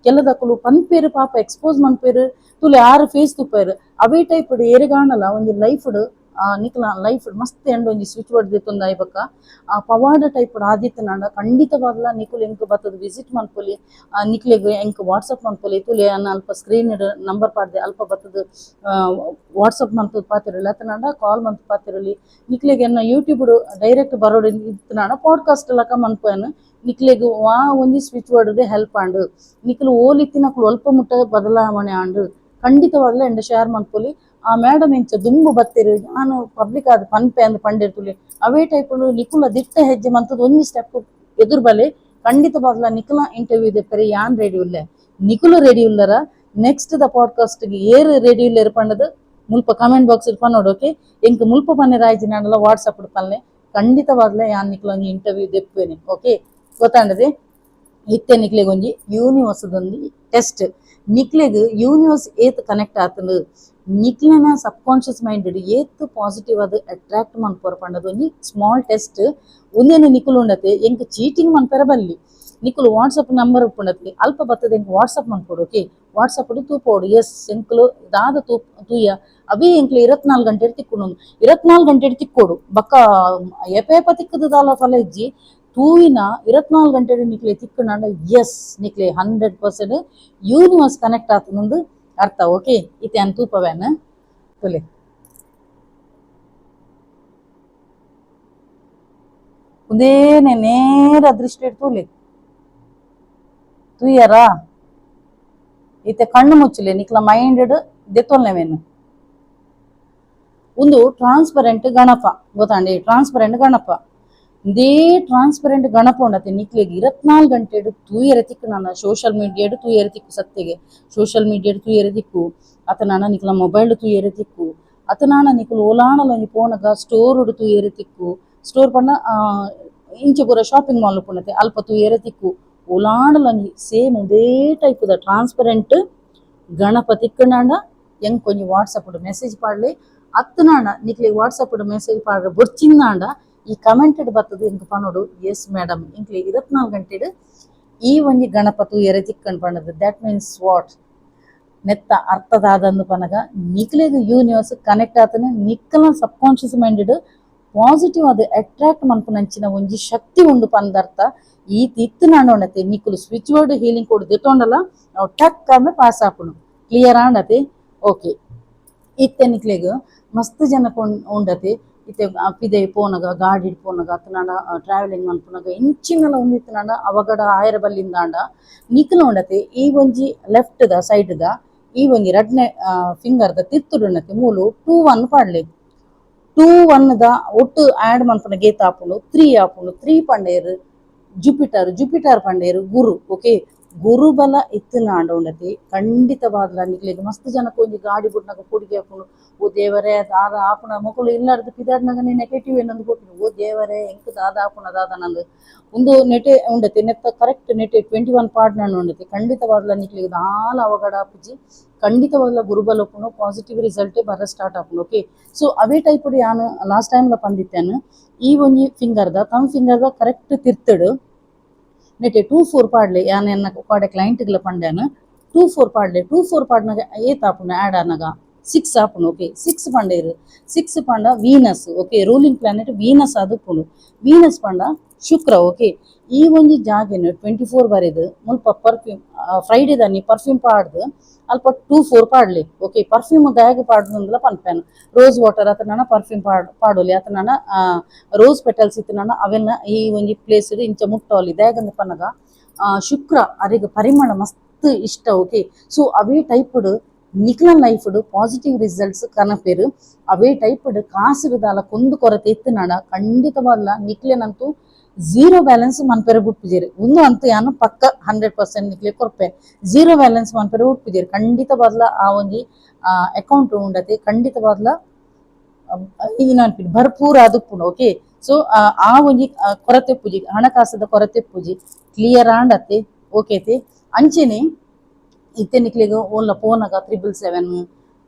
ಕೆಲದಕುಲು ಪನ್ಪೇರು ಪಾಪ ಎಕ್ಸ್ಪೋಸ್ ಮನ್ಪೇರು ತುಲೆ ಆರು ಫೇಸ್ ತುಪ್ಪೇರು ಅವೇ ಟೈಪ್ ಏರಿಗಾಣಲ ಒಂಜಿ ಲೈಫ್ ನಿಕ್ಲ ಲೈಫ್ ಮಸ್ತ್ ಎಂಡ್ ಒಂಜಿ ಸ್ವಿಚ್ ಹೊಡೆದಿತ್ತೊಂದು ಆಯ್ಬಕ್ಕ ಆ ಪವಾಡ ಟೈಪ್ ಆದಿತ್ತು ನಾಡ ಖಂಡಿತವಾಗ್ಲ ನಿಕುಲು ಎಂಕ್ ಬತ್ತದ ವಿಸಿಟ್ ಮನ್ಪೊಲಿ ನಿಕ್ಲೆಗ್ ಎಂಕ್ ವಾಟ್ಸಪ್ ಮನ್ಪೊಲಿ ತುಲೆ ಅನ್ನ ಅಲ್ಪ ಸ್ಕ್ರೀನ್ ನಂಬರ್ ಪಾಡ್ದೆ ಅಲ್ಪ ಬತ್ತದ ವಾಟ್ಸಪ್ ಮಂತ್ ಪಾತಿರಲಿ ಅತ್ತ ನಾಡ ಕಾಲ್ ಮಂತ್ ಪಾತಿರಲಿ ನಿಕ್ಲೆಗ್ ಎನ್ನ ಯೂಟ್ಯೂಬ್ ಡೈರೆಕ್ಟ್ ಬರೋಡು ಇತ್ತು ನಾಡ ಪಾಡ್ಕಾಸ್ಟ್ ಲಕ ಮನ್ಪೋಯನ್ ನಿಕ್ಲೆಗ್ ವಾ ಒಂಜಿ ಸ್ವಿಚ್ ವರ್ಡ್ ಹೆಲ್ಪ್ ಆಂಡ್ ನಿಕ್ಲು ಓಲಿತ್ತಿನಕ್ಲು ಅಲ್ಪ ಮುಟ್ಟ ಬದಲಾವಣೆ ಆಂಡ್ ಖಂಡಿತವಾಗ್ಲೂ ಎಂಡ ಶೇರ್ ಮನ್ಪೊಲಿ ಆ ಮೇಡಮ್ ಇಂಚ ದುಂಬು ಬತ್ತಿರು ನಾನು ಪಬ್ಲಿಕ್ ಆದ ಪನ್ಪೆ ಅಂದ್ ಪಂಡಿರ್ತುಲಿ ಅವೇ ಟೈಪ್ ನಿಕುಲ ದಿಟ್ಟ ಹೆಜ್ಜೆ ಮಂತದ ಒಂಜಿ ಸ್ಟೆಪ್ ಎದುರು ಬಲೆ ಖಂಡಿತವಾಗ್ಲ ನಿಕುಲ ಇಂಟರ್ವ್ಯೂ ದೆಪ್ಪರೆ ಯಾನ್ ರೆಡಿ ಉಲ್ಲೆ ನಿಕುಲು ರೆಡಿ ಉಲ್ಲರ ನೆಕ್ಸ್ಟ್ ದ ಪಾಡ್ಕಾಸ್ಟ್ ಗೆ ಏರ್ ರೆಡಿ ಉಲ್ಲೇರು ಪಂಡದು ಮುಲ್ಪ ಕಮೆಂಟ್ ಬಾಕ್ಸ್ ಪನ್ನೋಡು ಓಕೆ ಎಂಕ್ ಮುಲ್ಪ ಪನ್ನೆ ರಾಯ್ಜಿ ನಾಡಲ ವಾಟ್ಸಪ್ ಪನ್ಲೆ ಖಂಡಿತವಾಗ್ಲೇ ಯಾನ್ ನಿಕುಲ ಒಂಜಿ ಇಂಟರ್ವ್ಯೂ ದೆಪ್ಪೇನೆ ಓಕೆ ಗೊತ್ತಾಂಡದೆ ಇತ್ತೆ ನಿಕ್ಲೆಗ್ ಒಂಜಿ ಯೂನಿವರ್ಸ್ ಒಂಜಿ ಟೆಸ್ಟ್ ನಿಕ್ಲೆಗ್ ಯೂನಿವರ್ಸ್ ಏತ್ ಕನೆಕ್ಟ್ ಆತಂದು ನಿಕ್ಲೆನ ಸಬ್ ಕಾನ್ಶಿಯಸ್ ಮೈಂಡ್ ಏತ್ ಪಾಸಿಟಿವ್ ಅದು ಅಟ್ರಾಕ್ಟ್ ಮನ್ಪೋರ ಪಂಡದು ಒಂಜಿ ಸ್ಮಾಲ್ ಟೆಸ್ಟ್ ಒಂದೇನು ನಿಕುಲು ಉಂಡತೆ ಎಂಕ್ ಚೀಟಿಂಗ್ ಮನ್ಪೆರ ಬಲ್ಲಿ ನಿಕುಲು ವಾಟ್ಸಪ್ ನಂಬರ್ ಉಪ್ಪುಂಡತೆ ಅಲ್ಪ ಬತ್ತದ ಎಂಕ್ ವಾಟ್ಸಪ್ ಮನ್ಪೋಡು ಓಕೆ ವಾಟ್ಸಪ್ ತೂಪೋಡು ಎಸ್ ಎಂಕ್ಲು ದಾದ ತೂಯ ಅವೇ ಎಂಕ್ಲು 24 ಗಂಟೆ ತಿಕ್ಕುಂಡು 24 ಗಂಟೆ ತಿಕ್ಕೋಡು ಬಕ್ಕ ಎಪೇಪ ತಿಕ್ಕದ ದಾಲ ಫಲ ಇಜ್ಜಿ ತೂವಿನ 24 ಗಂಟೆ ನಿಕ್ಲೆ ತಿಕ್ಕುಂಡ ಎಸ್ ನಿಕ್ಲೆ 100% ಯೂನಿವರ್ಸ್ ಕನೆಕ್ಟ್ ಆತನೊಂದು ಅರ್ಥ ಓಕೆ ಇತ್ತೆ ಅನ್ ತೂಪವೇನ ತುಲೆ ಉದೇನೆ ನೇರ ದೃಷ್ಟಿ ತೂಲೆ ತೂಯರ ಇತ್ತೆ ಕಣ್ಣು ಮುಚ್ಚಲೆ ನಿಕ್ಲ ಮೈಂಡ್ ದೆತ್ತೊಲ್ನೆವೇನು ಒಂದು ಟ್ರಾನ್ಸ್ಪರೆಂಟ್ ಗಣಪ ಗೊತ್ತಾಂಡಿ ಟ್ರಾನ್ಸ್ಪರೆಂಟ್ ಗಣಪ ಇದೇ ಟ್ರಾನ್ಸ್ಪರೆಂಟ್ ಗಣಪ ಉಂಡತೆ ನಿಕ್ಲೆಗ್ 24 ಗಂಟೆ ತೂಯರೆ ತಿಕ್ಕು ನನ್ನ ಸೋಷಿಯಲ್ ಮೀಡಿಯಾಡ್ ತೂಯರೆ ತಿಕ್ಕು ಸತ್ತೆಗೆ ಸೋಷಿಯಲ್ ಮೀಡಿಯಾಡ್ ತೂಯರೆ ತಿಕ್ಕು ಅತ ನಾನ ನಿಕ್ಲ ಮೊಬೈಲ್ ತೂಯರೆ ತಿಕ್ಕು ಅತ ನಾನ ನಿಕ್ಲು ಓಲಾಣಲ ಒಂಜಿ ಪೋನಗ ಸ್ಟೋರ್ ತೂಯರೆ ತಿಕ್ಕು ಸ್ಟೋರ್ ಪಂಡ ಇಂಚೆ ಪೂರ ಶಾಪಿಂಗ್ ಮಾಲ್ ಪುಣತೆ ಅಲ್ಪ ತೂಯರೆ ತಿಕ್ಕು ಓಲಾಣಲ ಒಂಜಿ ಸೇಮ್ ಇದೇ ಟೈಪ್ ದ ಟ್ರಾನ್ಸ್ಪರೆಂಟ್ ಗಣಪ ತಿಕ್ಕುಂಡ ಎಂಕ್ ಒಂಜಿ ವಾಟ್ಸಪ್ ಮೆಸೇಜ್ ಪಾಡ್ಲೆ ಅತ್ತ ನಾಡ ನಿಕ್ಲೆ ವಾಟ್ಸಪ್ ಮೆಸೇಜ್ ಪಾಡ್ರೆ ಬೊರ್ಚಿಂದಾಂಡ ಈ ಕಮೆಂಟೆಡ್ ಬರ್ತದೆ ಎಂಕ್ ಪನೋಡು ಎಸ್ ಮೇಡಮ್ ಇಂಕ್ಲೆ 24 ಗಂಟೆಡ್ ಈ ಒಂಜಿ ಗಣಪ ತೂಯರೆ ತಿಕ್ಕಂಡ್ ಪಂಡದು ದಟ್ ಮೀನ್ಸ್ ವಾಟ್ ನೆತ್ತ ಅರ್ಥದಾದಂದು ಪನಗ ನಿಕ್ಲೆಗ್ ಯೂನಿವರ್ಸ್ ಕನೆಕ್ಟ್ ಆತನೆ ನಿಕ್ಕಲ ಸಬ್ ಕಾನ್ಶಿಯಸ್ ಮೈಂಡ್ ಪಾಸಿಟಿವ್ ಅದು ಅಟ್ರಾಕ್ಟ್ ಮನ್ಪುನಂಚಿನ ಒಂಜಿ ಶಕ್ತಿ ಉಂಡು ಪಂದರ್ಥ ಈ ತಿತ್ತು ನಾಂಡತೆ ನಿಕ್ಕುಲು ಸ್ವಿಚ್ ವರ್ಡ್ ಹೀಲಿಂಗ್ ಕೊಡು ದೆತ್ತೊಂಡಲ್ಲ ನಾವು ಟಕ್ ಅಂದ್ರೆ ಪಾಸ್ ಆಪುನು ಕ್ಲಿಯರ್ ಆಂಡತೆ ಓಕೆ ಇತ್ತೆ ನಿಕ್ಲೆಗ್ ಮಸ್ತ್ ಜನ ಉಂಡತೆ ಇತ್ತೆ ಪಿದೆ ಪೋನಗ ಗಾಡಿ ಪೋನಗ ಅತ್ತನಾಡ ಟ್ರಾವೆಲಿಂಗ್ ಮನ್ಪುನಗ ಇಂಚಿನಲ ಒಂದಿತ್ತನಾಡ ಅವಗಡ ಆಯರ ಬಲ್ಲಿಂದಾಂಡ ನಿಕ್ಲ ಉಂಡತೆ ಈ ಒಂಜಿ ಲೆಫ್ಟ್ ದ ಸೈಡ್ ದ ಈ ಒಂಜಿ ರಡ್ನೆ ಫಿಂಗರ್ ದ ತಿರ್ತುಡುಂಡತೆ ಮೂಲು 2-1 ಪಾಡ್ಲೆ 2-1 ದ ಒಟ್ಟು ಆಡ್ ಮನ್ಪುನ ಗೇತ್ ಆಪುಂಡು 3 ಆಪುಂಡು 3 ಪಂಡೇರು ಜುಪಿಟರ್ ಪಂಡೇರು ಗುರು ಓಕೆ ಗುರು ಬಲ ಇತ್ತಿನಾಂಡ ಉಂಡತೆ ಖಂಡಿತವಾಗ್ಲ ನಿಕ್ಲೆಗ್ ಮಸ್ತ್ ಜನಕ್ಕೆ ಒಂಜಿ ಗಾಡಿ ಬುಡ್ನಾಗ ಕುಡಿಗೆ ಹಾಕೊಂಡು ಓ ದೇವರೇ ದಾದ ಆಪುನ ಮಕ್ಕಳು ಇಲ್ಲಾರ್ದು ಪಿದಾಡ್ನಾಗ ನೆಗೆಟಿವ್ ಏನಂದು ಕೊಟ್ಟಿನಿ ಓ ದೇವರೇ ಎಂಕ್ ದಾದ ಆಪುನ ದಾದ ನಂದು ಒಂದು ನೆಟೆ ಉಂಡತೆ ನೆತ್ತ ಕರೆಕ್ಟ್ ನೆಟೆ 21 ಪಾಡ್ನ ಉಂಡತೆ ಖಂಡಿತವಾಗ್ಲ ನಿಕ್ಲೆಗ್ ದಾಲ ಅವಗಡ ಆಪುಜಿ ಖಂಡಿತವಾಗ್ಲ ಗುರುಬಲ ಒಪ್ಪುನು ಪಾಸಿಟಿವ್ ರಿಸಲ್ಟ್ ಬರ ಸ್ಟಾರ್ಟ್ ಆಪುನು ಓಕೆ ಸೊ ಅವೇ ಟೈಪ್ ಯಾನು ಲಾಸ್ಟ್ ಟೈಮ್ಲ ಪಂದಿತ್ತೇನು ಈ ಒಂಜಿ ಫಿಂಗರ್ದ ತಮ್ ಫಿಂಗರ್ದ ಕರೆಕ್ಟ್ ತಿರ್ತಡು ನೆಟೆ 2-4 ಪಾಡ್ಲೆ ಯಾನ್ ಎನ್ನ ಪಾಡೆ ಕ್ಲೈಂಟ್ಗಳ ಪಂಡ್ಯಾನ 2-4 ಪಾಡ್ಲೆ 2-4 ಪಾಡ್ನಾಗ ಏತ್ ಆಪುನ ಆಡ್ ಆನಗ ಸಿಕ್ಸ್ ಆಪುಂಡು ಓಕೆ 6 ಪಂಡ ಇರು 6 ಪಂಡ Venus okay ruling planet Venus ಆದುಪ್ಪುಂಡು ವೀನಸ್ ಪಂಡ ಶುಕ್ರ ಓಕೆ ಈ ಒಂಜಿ ಜಾಗೆನ್ 24 ಬರೆದು ಮುಲ್ಪ ಪರ್ಫ್ಯೂಮ್ ಫ್ರೈಡೇ ದಾನಿ ಪರ್ಫ್ಯೂಮ್ ಪಾಡ್ದು ಅಲ್ಪ 2-4 ಪಾಡ್ಲಿ ಓಕೆ ಪರ್ಫ್ಯೂಮ್ ದಾಯಗ ಪಾಡ್ದು ಪನ್ಪೇನು ರೋಸ್ ವಾಟರ್ ಅತನ ಪರ್ಫ್ಯೂಮ್ ಪಾಡೋಲಿ ಅತನ ರೋಸ್ ಪೆಟಲ್ಸ್ ಇತ್ತನ ಅವೆಲ್ಲ ಈ ಒಂಜಿ ಪ್ಲೇಸ್ ಇಂಚ ಮುಟ್ಟೋಲಿ ದಾಯಗಂದ ಪನ್ನಗ ಶುಕ್ರ ಅರೆಗ್ ಪರಿಮಳ ಮಸ್ತ್ ಇಷ್ಟ ಓಕೆ ಸೊ ಅವೇ ಟೈಪ್ಡ್ ನಿಕ್ಲ ಲೈಫ್ಡ್ ಪಾಸಿಟಿವ್ ರಿಸಲ್ಟ್ಸ್ ಕನಪೆರು ಅವೇ ಟೈಪ್ಡ್ ಕಾಸಿರುದಾಲ ಕೊಂದು ಕೊರತೆ ಎತ್ತಿನಾಡ ಖಂಡಿತವಾಗ್ಲ ನಿಕ್ಲೆನಂತೂ ಝೀರೋ ಬ್ಯಾಲೆನ್ಸ್ ಮನ್ಪೆರೆ ಬಿಟ್ಪಿದ್ದೀರಿ ಒಂದು ಅಂತೂ ಯಾನು ಪಕ್ಕ 100% ನಿಕ್ಲೆ ಕೊರ್ಪೆ ಝೀರೋ ಬ್ಯಾಲೆನ್ಸ್ ಮನ್ಪೆರೆ ಬಿಟ್ಪಿದ್ದೀರಿ ಖಂಡಿತವಾಗ್ಲ ಆ ಒಂಜಿ ಅಕೌಂಟ್ ಉಂಡತೆ ಖಂಡಿತವಾಗ್ಲ ಇದು ಅನ್ಪಿಡಿ ಭರ್ಪೂರ ಆದುಪ್ಪುಂಡು ಓಕೆ ಸೊ ಆ ಒಂಜಿ ಕೊರತೆ ಪೂಜಿ ಹಣಕಾಸದ ಕೊರತೆ ಪೂಜಿ ಕ್ಲಿಯರ್ ಆಂಡತ್ತೆ ಓಕೆ ಅಂಚೆನೆ ಇತ್ತೆ ನಿಕ್ಲೆಗ್ ಓನ್ಲ ಫೋನಾಗ 777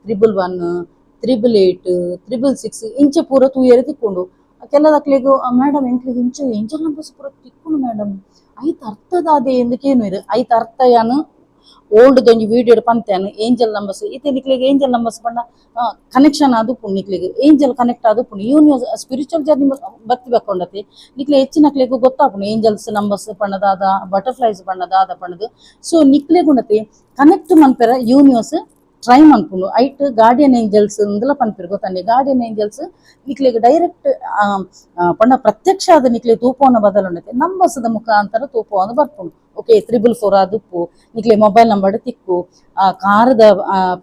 111 888 666 ಇಂಚ ಪೂರ ತೂಯರೆ ತಿಕ್ಕೊಂಡು ಕೆಲದಕ್ಲೆಗ್ ಮೇಡಮ್ ಎಂಕ್ಲೆಗ್ ಇಂಚ ನಂಬರ್ಸ್ ಪೂರ ತಿಕ್ಕೊಂಡು ಮೇಡಮ್ ಐತ ಅರ್ಥದ ಅದೇ ಎಂದಕ್ಕೇನು ಇರು ಐತ ಅರ್ಥ ಯಾನು ಓಲ್ಡ್ ದೊಂಜಿ ವಿಡಿಯೋ ಪಂತೇನು ಏಂಜಲ್ ನಂಬರ್ಸ್ ಇತ್ತೆ ನಿಕ್ಲೆಗ್ ಏಂಜಲ್ ನಂಬರ್ಸ್ ಪಂಡ ಕನೆಕ್ಷನ್ ಆದು ಪುಣ್ ನಿಕ್ಲೆಗ್ ಏಂಜಲ್ ಕನೆಕ್ಟ್ ಆದು ಪುಣ್ ಯೂನಿವರ್ಸ್ ಸ್ಪಿರಿಚುವಲ್ ಜರ್ನಿ ಬತ್ತಿ ಬಕ್ಕೊಂಡತಿ ನಿಕ್ಲೆ ಹೆಚ್ಚಿನಕ್ಲೆಗ್ ಗೊತ್ತಾಪುಣ್ ಏಂಜಲ್ಸ್ ನಂಬರ್ಸ್ ಪಣ್ಣದಾದ ಬಟರ್ಫ್ಲೈಸ್ ಪಣ್ಣದಾದ ಪಣ್ಣದು ಸೊ ನಿಕ್ಲೆಗ್ ಉಂಡತಿ ಕನೆಕ್ಟ್ ಮನ್ಪೆರ ಯೂನಿವರ್ಸ್ ಟ್ರೈ ಮನ್ಪುಂಡು ಐಟ್ ಗಾರ್ಡಿಯನ್ ಏಂಜಲ್ಸ್ ಅಂದಲ ಪನ್ಪೆರ್ ಗೊತ್ತಂಡೆ ಗಾರ್ಡಿಯನ್ ಏಂಜಲ್ಸ್ ನಿಕ್ಲೆಗ್ ಡೈರೆಕ್ಟ್ ಪಂಡ ಪ್ರತ್ಯಕ್ಷ ಆದ ನಿಕ್ಲೆ ತೂಪವನ್ನ ಬದಲುಂಡತೆ ನಂಬರ್ಸ್ದ ಮುಖಾಂತರ ತೂಪವನ್ನು ಬರ್ಪುಂಡು ಓಕೆ 444 ಆದುಪ್ಪು ನಿಕ್ಲೆ ಮೊಬೈಲ್ ನಂಬರ್ ತಿಕ್ಕು ಕಾರದ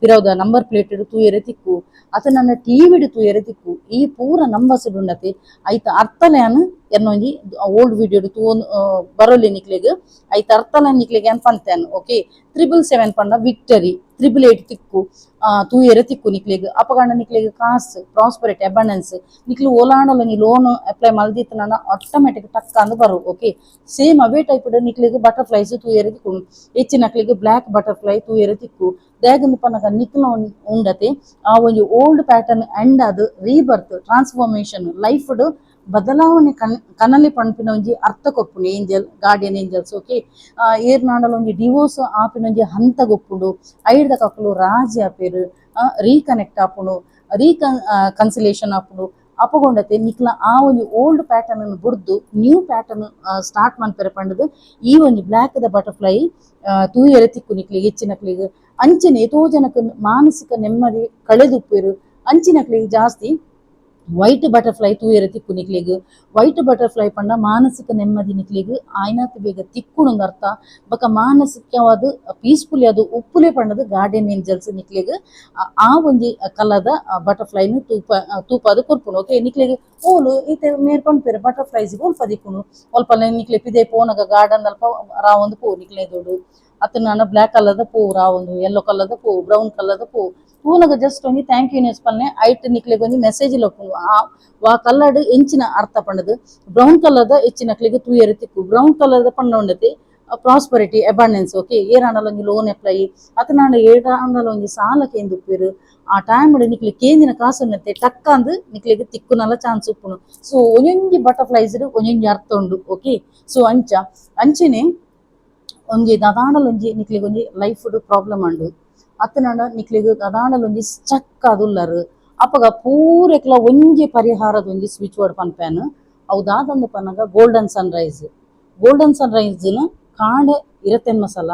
ಪಿರವದ ನಂಬರ್ ಪ್ಲೇಟ್ ತೂಯರೆ ತಿಕ್ಕು ಅತ ನನ್ನ ಟಿವಿಡ್ ತೂಯರೆ ತಿಕ್ಕು ಈ ಪೂರ ನಂಬರ್ಸ್ ಉಂಡತೆ ಐತ ಅರ್ಥಲೆಯನ್ನು ಎನ್ನೊಂಜಿ ಓಲ್ಡ್ ವಿಡಿಯೋ ಬರೋಲಿ ನಿಕ್ಲೆಗ್ ಐತ ಅರ್ಥಲ ನಿಕ್ಲೆಗ್ ಏನ್ ಪಂತೇನು ಓಕೆ 777 ಪಂಡ ವಿಕ್ಟರಿ 888 ತಿಕ್ಕು ತೂಯರೆ ತಿಕ್ಕು ನಿಕ್ಲೆಗ್ ಅಪಗಂಡ ನಿಕ್ಲೆಗ್ ಕಾಸ್ ಪ್ರಾಸ್ಪರಿಟಿ ಅಬಂಡೆನ್ಸ್ ನಿಕ್ಲು ಓಲಾಂಡಲ ನೀ ಲೋನ್ ಅಪ್ಲೈ ಮಲ್ದಿತ್ತು ನನ್ನ ಆಟೋಮೆಟಿಕ್ ಟಕ್ಕ ಅಂದ್ ಬರು ಓಕೆ ಸೇಮ್ ಅವೇ ಟೈಪ್ ನಿಕ್ಲೆಗ್ ಬಟರ್ಫ್ಲೈಸ್ ತೂಯರೆ ತಿಕ್ಕು ಹೆಚ್ಚಿನಕ್ಲೆಗ್ ಬ್ಲಾಕ್ ಬಟರ್ಫ್ಲೈ ತೂಯರೆ ತಿಕ್ಕು ದಾಯಗಂದು ಪನ್ನಗ ನಿಕ್ಲ ಉಂಡತೆ ಆ ಒಂದು ಓಲ್ಡ್ ಪ್ಯಾಟರ್ನ್ ಎಂಡ್ ಅದು ರೀಬರ್ತ್ ಟ್ರಾನ್ಸ್ಫಾರ್ಮೇಶನ್ ಲೈಫ್ಡ್ ಬದಲಾವಣೆ ಕನಲಿ ಪಂಪಿನ ಒಂಜಿ ಅರ್ಥ ಕೊಪ್ಪುಂಡು ಏಂಜಲ್ ಗಾರ್ಡಿಯನ್ ಏಂಜಲ್ಸ್ ಓಕೆ ಏರ್ ನಾಡಲ ಒಂಜಿ ಡಿವೋರ್ಸ್ ಆಪಿನ ಒಂಜಿ ಹಂತ ಗೊಪ್ಪುಂಡು ಐಡ್ದ ಕಕ್ಕಲು ರಾಜಿ ಆಪೇರು ರೀಕನೆಕ್ಟ್ ಆಪುಂಡು ಕನ್ಸಿಲೇಷನ್ ಆಪುಂಡು ಅಪಗೊಂಡತೆ ನಿಕ್ಲ ಆ ಒಂದು ಓಲ್ಡ್ ಪ್ಯಾಟರ್ನ್ ಅನ್ನು ಬುಡ್ದು ನ್ಯೂ ಪ್ಯಾಟರ್ನ್ ಸ್ಟಾರ್ಟ್ ಮನ್ಪೆರೆ ಪಂಡದು ಈ ಒಂದು ಬ್ಲ್ಯಾಕ್ ದ ಬಟರ್ಫ್ಲೈ ತೂಯರೆ ತಿಕ್ಕು ನಿಕ್ಲಿಗೆ ಹೆಚ್ಚಿನಕ್ಲಿಗೆ ಅಂಚನೆ ಎತೋ ಜನಕ್ಕೆ ಮಾನಸಿಕ ನೆಮ್ಮದಿ ಕಳೆದುಪ್ಪೇರು ಅಂಚಿನಕ್ಲಿಗೆ ಜಾಸ್ತಿ ವೈಟ್ ಬಟರ್ಫ್ಲೈ ತೂಯರೆ ತಿಕ್ಕು ನಿಕ್ಲೆಗ್ ವೈಟ್ ಬಟರ್ಫ್ಲೈ ಪಂಡ ಮಾನಸಿಕ ನೆಮ್ಮದಿ ನಿಕ್ಲೆಗ್ ಆಯ್ನಾತ್ ಬೇಗ ತಿಕ್ಕುಂಡು ಅರ್ಥ ಬಕ ಮಾನಸಿಕವಾದ ಪೀಸ್ಫುಲಿ ಅದು ಉಪ್ಪುಲೆ ಪಂಡದು ಗಾರ್ಡಿಯನ್ ಏಂಜಲ್ಸ್ ನಿಕ್ಲೆಗ್ ಆ ಒಂಜಿ ಕಲದ ಬಟರ್ಫ್ಲೈನು ತೂಪದು ಕೊರ್ಪುಂಡು ಓಕೆ ನಿಕ್ಲೆಗ್ ಓಲು ಈತೆ ಮೇರ್ ಪಂಪೇರು ಬಟರ್ಫ್ಲೈಸ್ ಒಲ್ಪ ದಿಕ್ಕುಂಡು ಒಲ್ಪ ನಿಕ್ಲೆ ಪಿದೆ ಪೋನಗ ಗಾರ್ಡನ್ ಅಲ್ಪ ರಾವೊಂದು ಪೂ ನಿಕ್ಲೆ ದೊಡ್ಡು ಅತ್ತ ನಾನು ಬ್ಲ್ಯಾಕ್ ಕಲರ್ದ ಪೂ ರಾವೊಂದು ಯೆಲ್ಲೋ ಕಲರ್ದ ಪೂ ಬ್ರೌನ್ ಕಲರ್ದ ಪೂ ಪೂನಗ ಜಸ್ಟ್ ಒಂಜಿ ಥ್ಯಾಂಕ್ ಯು ನ್ಯೂಸ್ ಪಲ್ಲೆ ಐಟ್ ನಿಕ್ಲೆಗ್ ಒಂಜಿ ಮೆಸೇಜ್ ಲೊಪ್ಪುಂಡು ವಾ ಕಲ್ಲಡ್ ಎಂಚಿನ ಅರ್ಥ ಪಂಡದು ಬ್ರೌನ್ ಕಲರ್ದ ಹೆಚ್ಚಿನಕ್ಲೆಗ್ ತೂಯರೆ ತಿಕ್ಕು ಬ್ರೌನ್ ಕಲರ್ದ ಪಂಡ ಉಂಡತೆ ಪ್ರಾಸ್ಪರಿಟಿ ಅಬಂಡೆನ್ಸ್ ಓಕೆ ಏರಾಂಡಲ ಒಂಜಿ ಲೋನ್ ಅಪ್ಲೈ ಅತ ನಾನು ಏರಾಂಡಲ ಒಂಜಿ ಸಾಲಕ್ಕೆ ಎಂದುಪ್ಪೇರು ಆ ಟೈಮ್ ನಿಕ್ಲೆ ಕೇಂದಿನ ಕಾಸು ಉನ್ನತೆ ಟಕ್ಕ ಅಂದ್ ನಿಕ್ಲೆಗ್ ತಿಕ್ಕುನಲ ಚಾನ್ಸ್ ಉಪ್ಪುನು ಸೊ ಒಂಜೊಂಜಿ ಬಟರ್ಫ್ಲೈಸ್ ಒಂಜೊಂಜಿ ಅರ್ಥ ಉಂಡು ಓಕೆ ಸೊ ಅಂಚೆನೆ ಒಂಜಿ ದಾದಾಂಡಲ ಒಂಜಿ ನಿಕ್ಲೆಗ್ ಒಂಜಿ ಲೈಫ್ಡ್ ಪ್ರಾಬ್ಲಮ್ ಉಂಡು ಅತ್ತನಾಂಡ ನಿಕ್ಲೆಗ್ ದಾದಾಂಡಲ ಒಂಜಿ ಸ್ಟಕ್ ಆದುಲ್ಲರು ಅಪಗ ಪೂರೆಕ್ಲ ಒಂಜಿ ಪರಿಹಾರದ ಒಂಜಿ ಸ್ವಿಚ್ ವರ್ಡ್ ಪನ್ಪೇನು ಅವು ದಾದಂದು ಪನ್ನಗ ಗೋಲ್ಡನ್ ಸನ್ರೈಸ್ನ ಕಾಂಡೆ ಇರತ್ತೆನ್ ಮಸಾಲ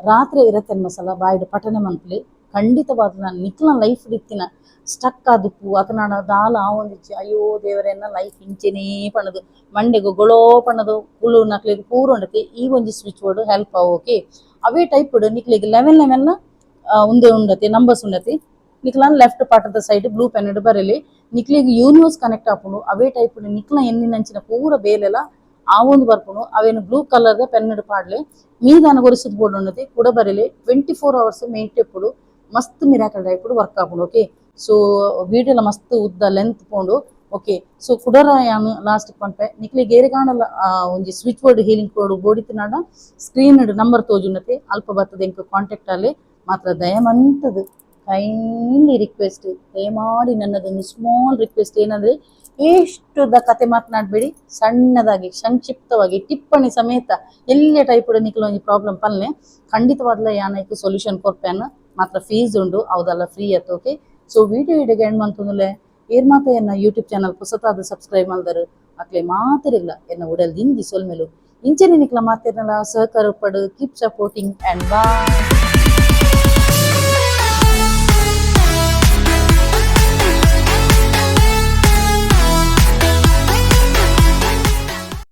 ರಾತ್ರಿ ಇರತ್ತೆನ್ ಮಸಾಲ ಬಾಯ್ಡ್ ಪಠನೆ ಮನ್ಪುಲಿ ಖಂಡಿತವಾದ ನಾನು ನಿಕ್ಲ ಲೈಫ್ ಇತ್ತಿನ ಸ್ಟಕ್ ಆದುಪ್ಪು ಅತನಾಡ ದಾಲ ಆವೊಂದಿಚ್ಚಿ ಅಯ್ಯೋ ದೇವರೆನ್ನ ಲೈಫ್ ಇಂಚೆನೇ ಪಣ್ಣದು ಮಂಡೆಗು ಗೊಳೋ ಪಣ್ಣದು ಕುಳು ನಕ್ಲೆಗ್ ಪೂರ ಉಂಡತೆ ಈ ಒಂಜಿ ಸ್ವಿಚ್ ವರ್ಡ್ ಹೆಲ್ಪ್ ಓಕೆ ಅವೇ ಟೈಪ್ ನಿಕ್ಲೆಗ್ 11 ಉಂದೆ ಉಂಡತೆ ನಂಬರ್ಸ್ ಉಂಡತೆ ನಿಕ್ಲ left part side blue pen ಬರಲಿ ನಿಕ್ಲೆಗ್ ಯೂನಿವರ್ಸ್ ಕನೆಕ್ಟ್ ಆಪುಂಡು ಅವೇ ಟೈಪ್ ನಿಕ್ಲ ಎನ್ನಿನಂಚಿನ ಪೂರ ಬೇಲೆಲ ಆ ಒಂದು ಬರ್ಪುಂಡು ಅವೇನು ಬ್ಲೂ ಕಲರ್ದ ಪೆನ್ ಪಾಡ್ಲೆ ಮೀದಾನ ಗೊರಿಸದ್ ಬೋರ್ಡ್ ಉಂಡತೆ ಕೂಡ ಬರಲಿ 24 hours ಮೇಂಟ್ ಎಪ್ಪುಡು ಮಸ್ತ್ ಮಿರಾಕಲ್ ಟೈಪ್ ವರ್ಕ್ ಆಪುಂಡು ಓಕೆ ಸೊ ವಿಡಿಯೋಲ ಮಸ್ತ್ ಉದ್ದ ಲೆಂತ್ ಪೋಂಡು ಓಕೆ ಸೊ ಕುಡರ ಯಾನು ಲಾಸ್ಟ್ ಪನ್ಪೆ ನಿಕ್ಲೆ ಗೇರೆ ಕಾಣಲ್ಲ ಒಂಜಿ ಸ್ವಿಚ್ ಬೋರ್ಡ್ ಹೀಲಿಂಗ್ ಕೋಡ್ ಬೋಡಿತ್ತಿನಾಡ ಸ್ಕ್ರೀನ್ ನಂಬರ್ ತೋಜುಂಡತೆ ಅಲ್ಪ ಬರ್ತದೆ ಎಂಕ್ ಕಾಂಟ್ಯಾಕ್ಟ್ ಅಲ್ಲಿ ಮಾತ್ರ ದಯಮಂತದು ಕೈಂಡ್ಲಿ ರಿಕ್ವೆಸ್ಟ್ ದಯಮಾಡಿ ನನ್ನದೊಂದು ಸ್ಮಾಲ್ ರಿಕ್ವೆಸ್ಟ್ ಏನಂದ್ರೆ ಎಷ್ಟುದ ಕತೆ ಮಾತನಾಡಬೇಡಿ ಸಣ್ಣದಾಗಿ ಸಂಕ್ಷಿಪ್ತವಾಗಿ ಟಿಪ್ಪಣಿ ಸಮೇತ ಎಲ್ಲ ಟೈಪ್ ನಿಕ್ಲ ಒಂಜಿ ಪ್ರಾಬ್ಲಮ್ ಪನ್ಲೆ ಖಂಡಿತವಾದ್ಲ ಯಾನೈಕ್ ಸೊಲ್ಯೂಷನ್ ಕೊರ್ಪೆನ್ ಮಾತ್ರ ಫೀಸ್ ಉಂಡು ಅವದೆಲ್ಲ ಫ್ರೀ ಆಯ್ತು ಓಕೆ ಸೊ ವಿಡಿಯೋ ಇಡೆಗೆ ಎಂಡ್ ಮಂತಂದುಲೆ ಏರ್ ಮಾತ ಎನ್ನ ಯೂಟ್ಯೂಬ್ ಚಾನಲ್ ಪುಸತಾದ ಸಬ್ಸ್ಕ್ರೈಬ್ ಮಾಡಿದರು ಅಕ್ಲೆ ಮಾತಿರಿಲ್ಲ ಎನ್ನ ಉಡಲ್ ದಿಂಜಿ ಸೊಲ್ಮೆಲು ಇಂಚನೆ ನಿಕ್ಲ ಮಾತಿರಲ್ಲ ಸಹಕಾರ ಪಡು ಕೀಪ್ ಸಪೋರ್ಟಿಂಗ್ ಅಂಡ್ ಬಾಯ್.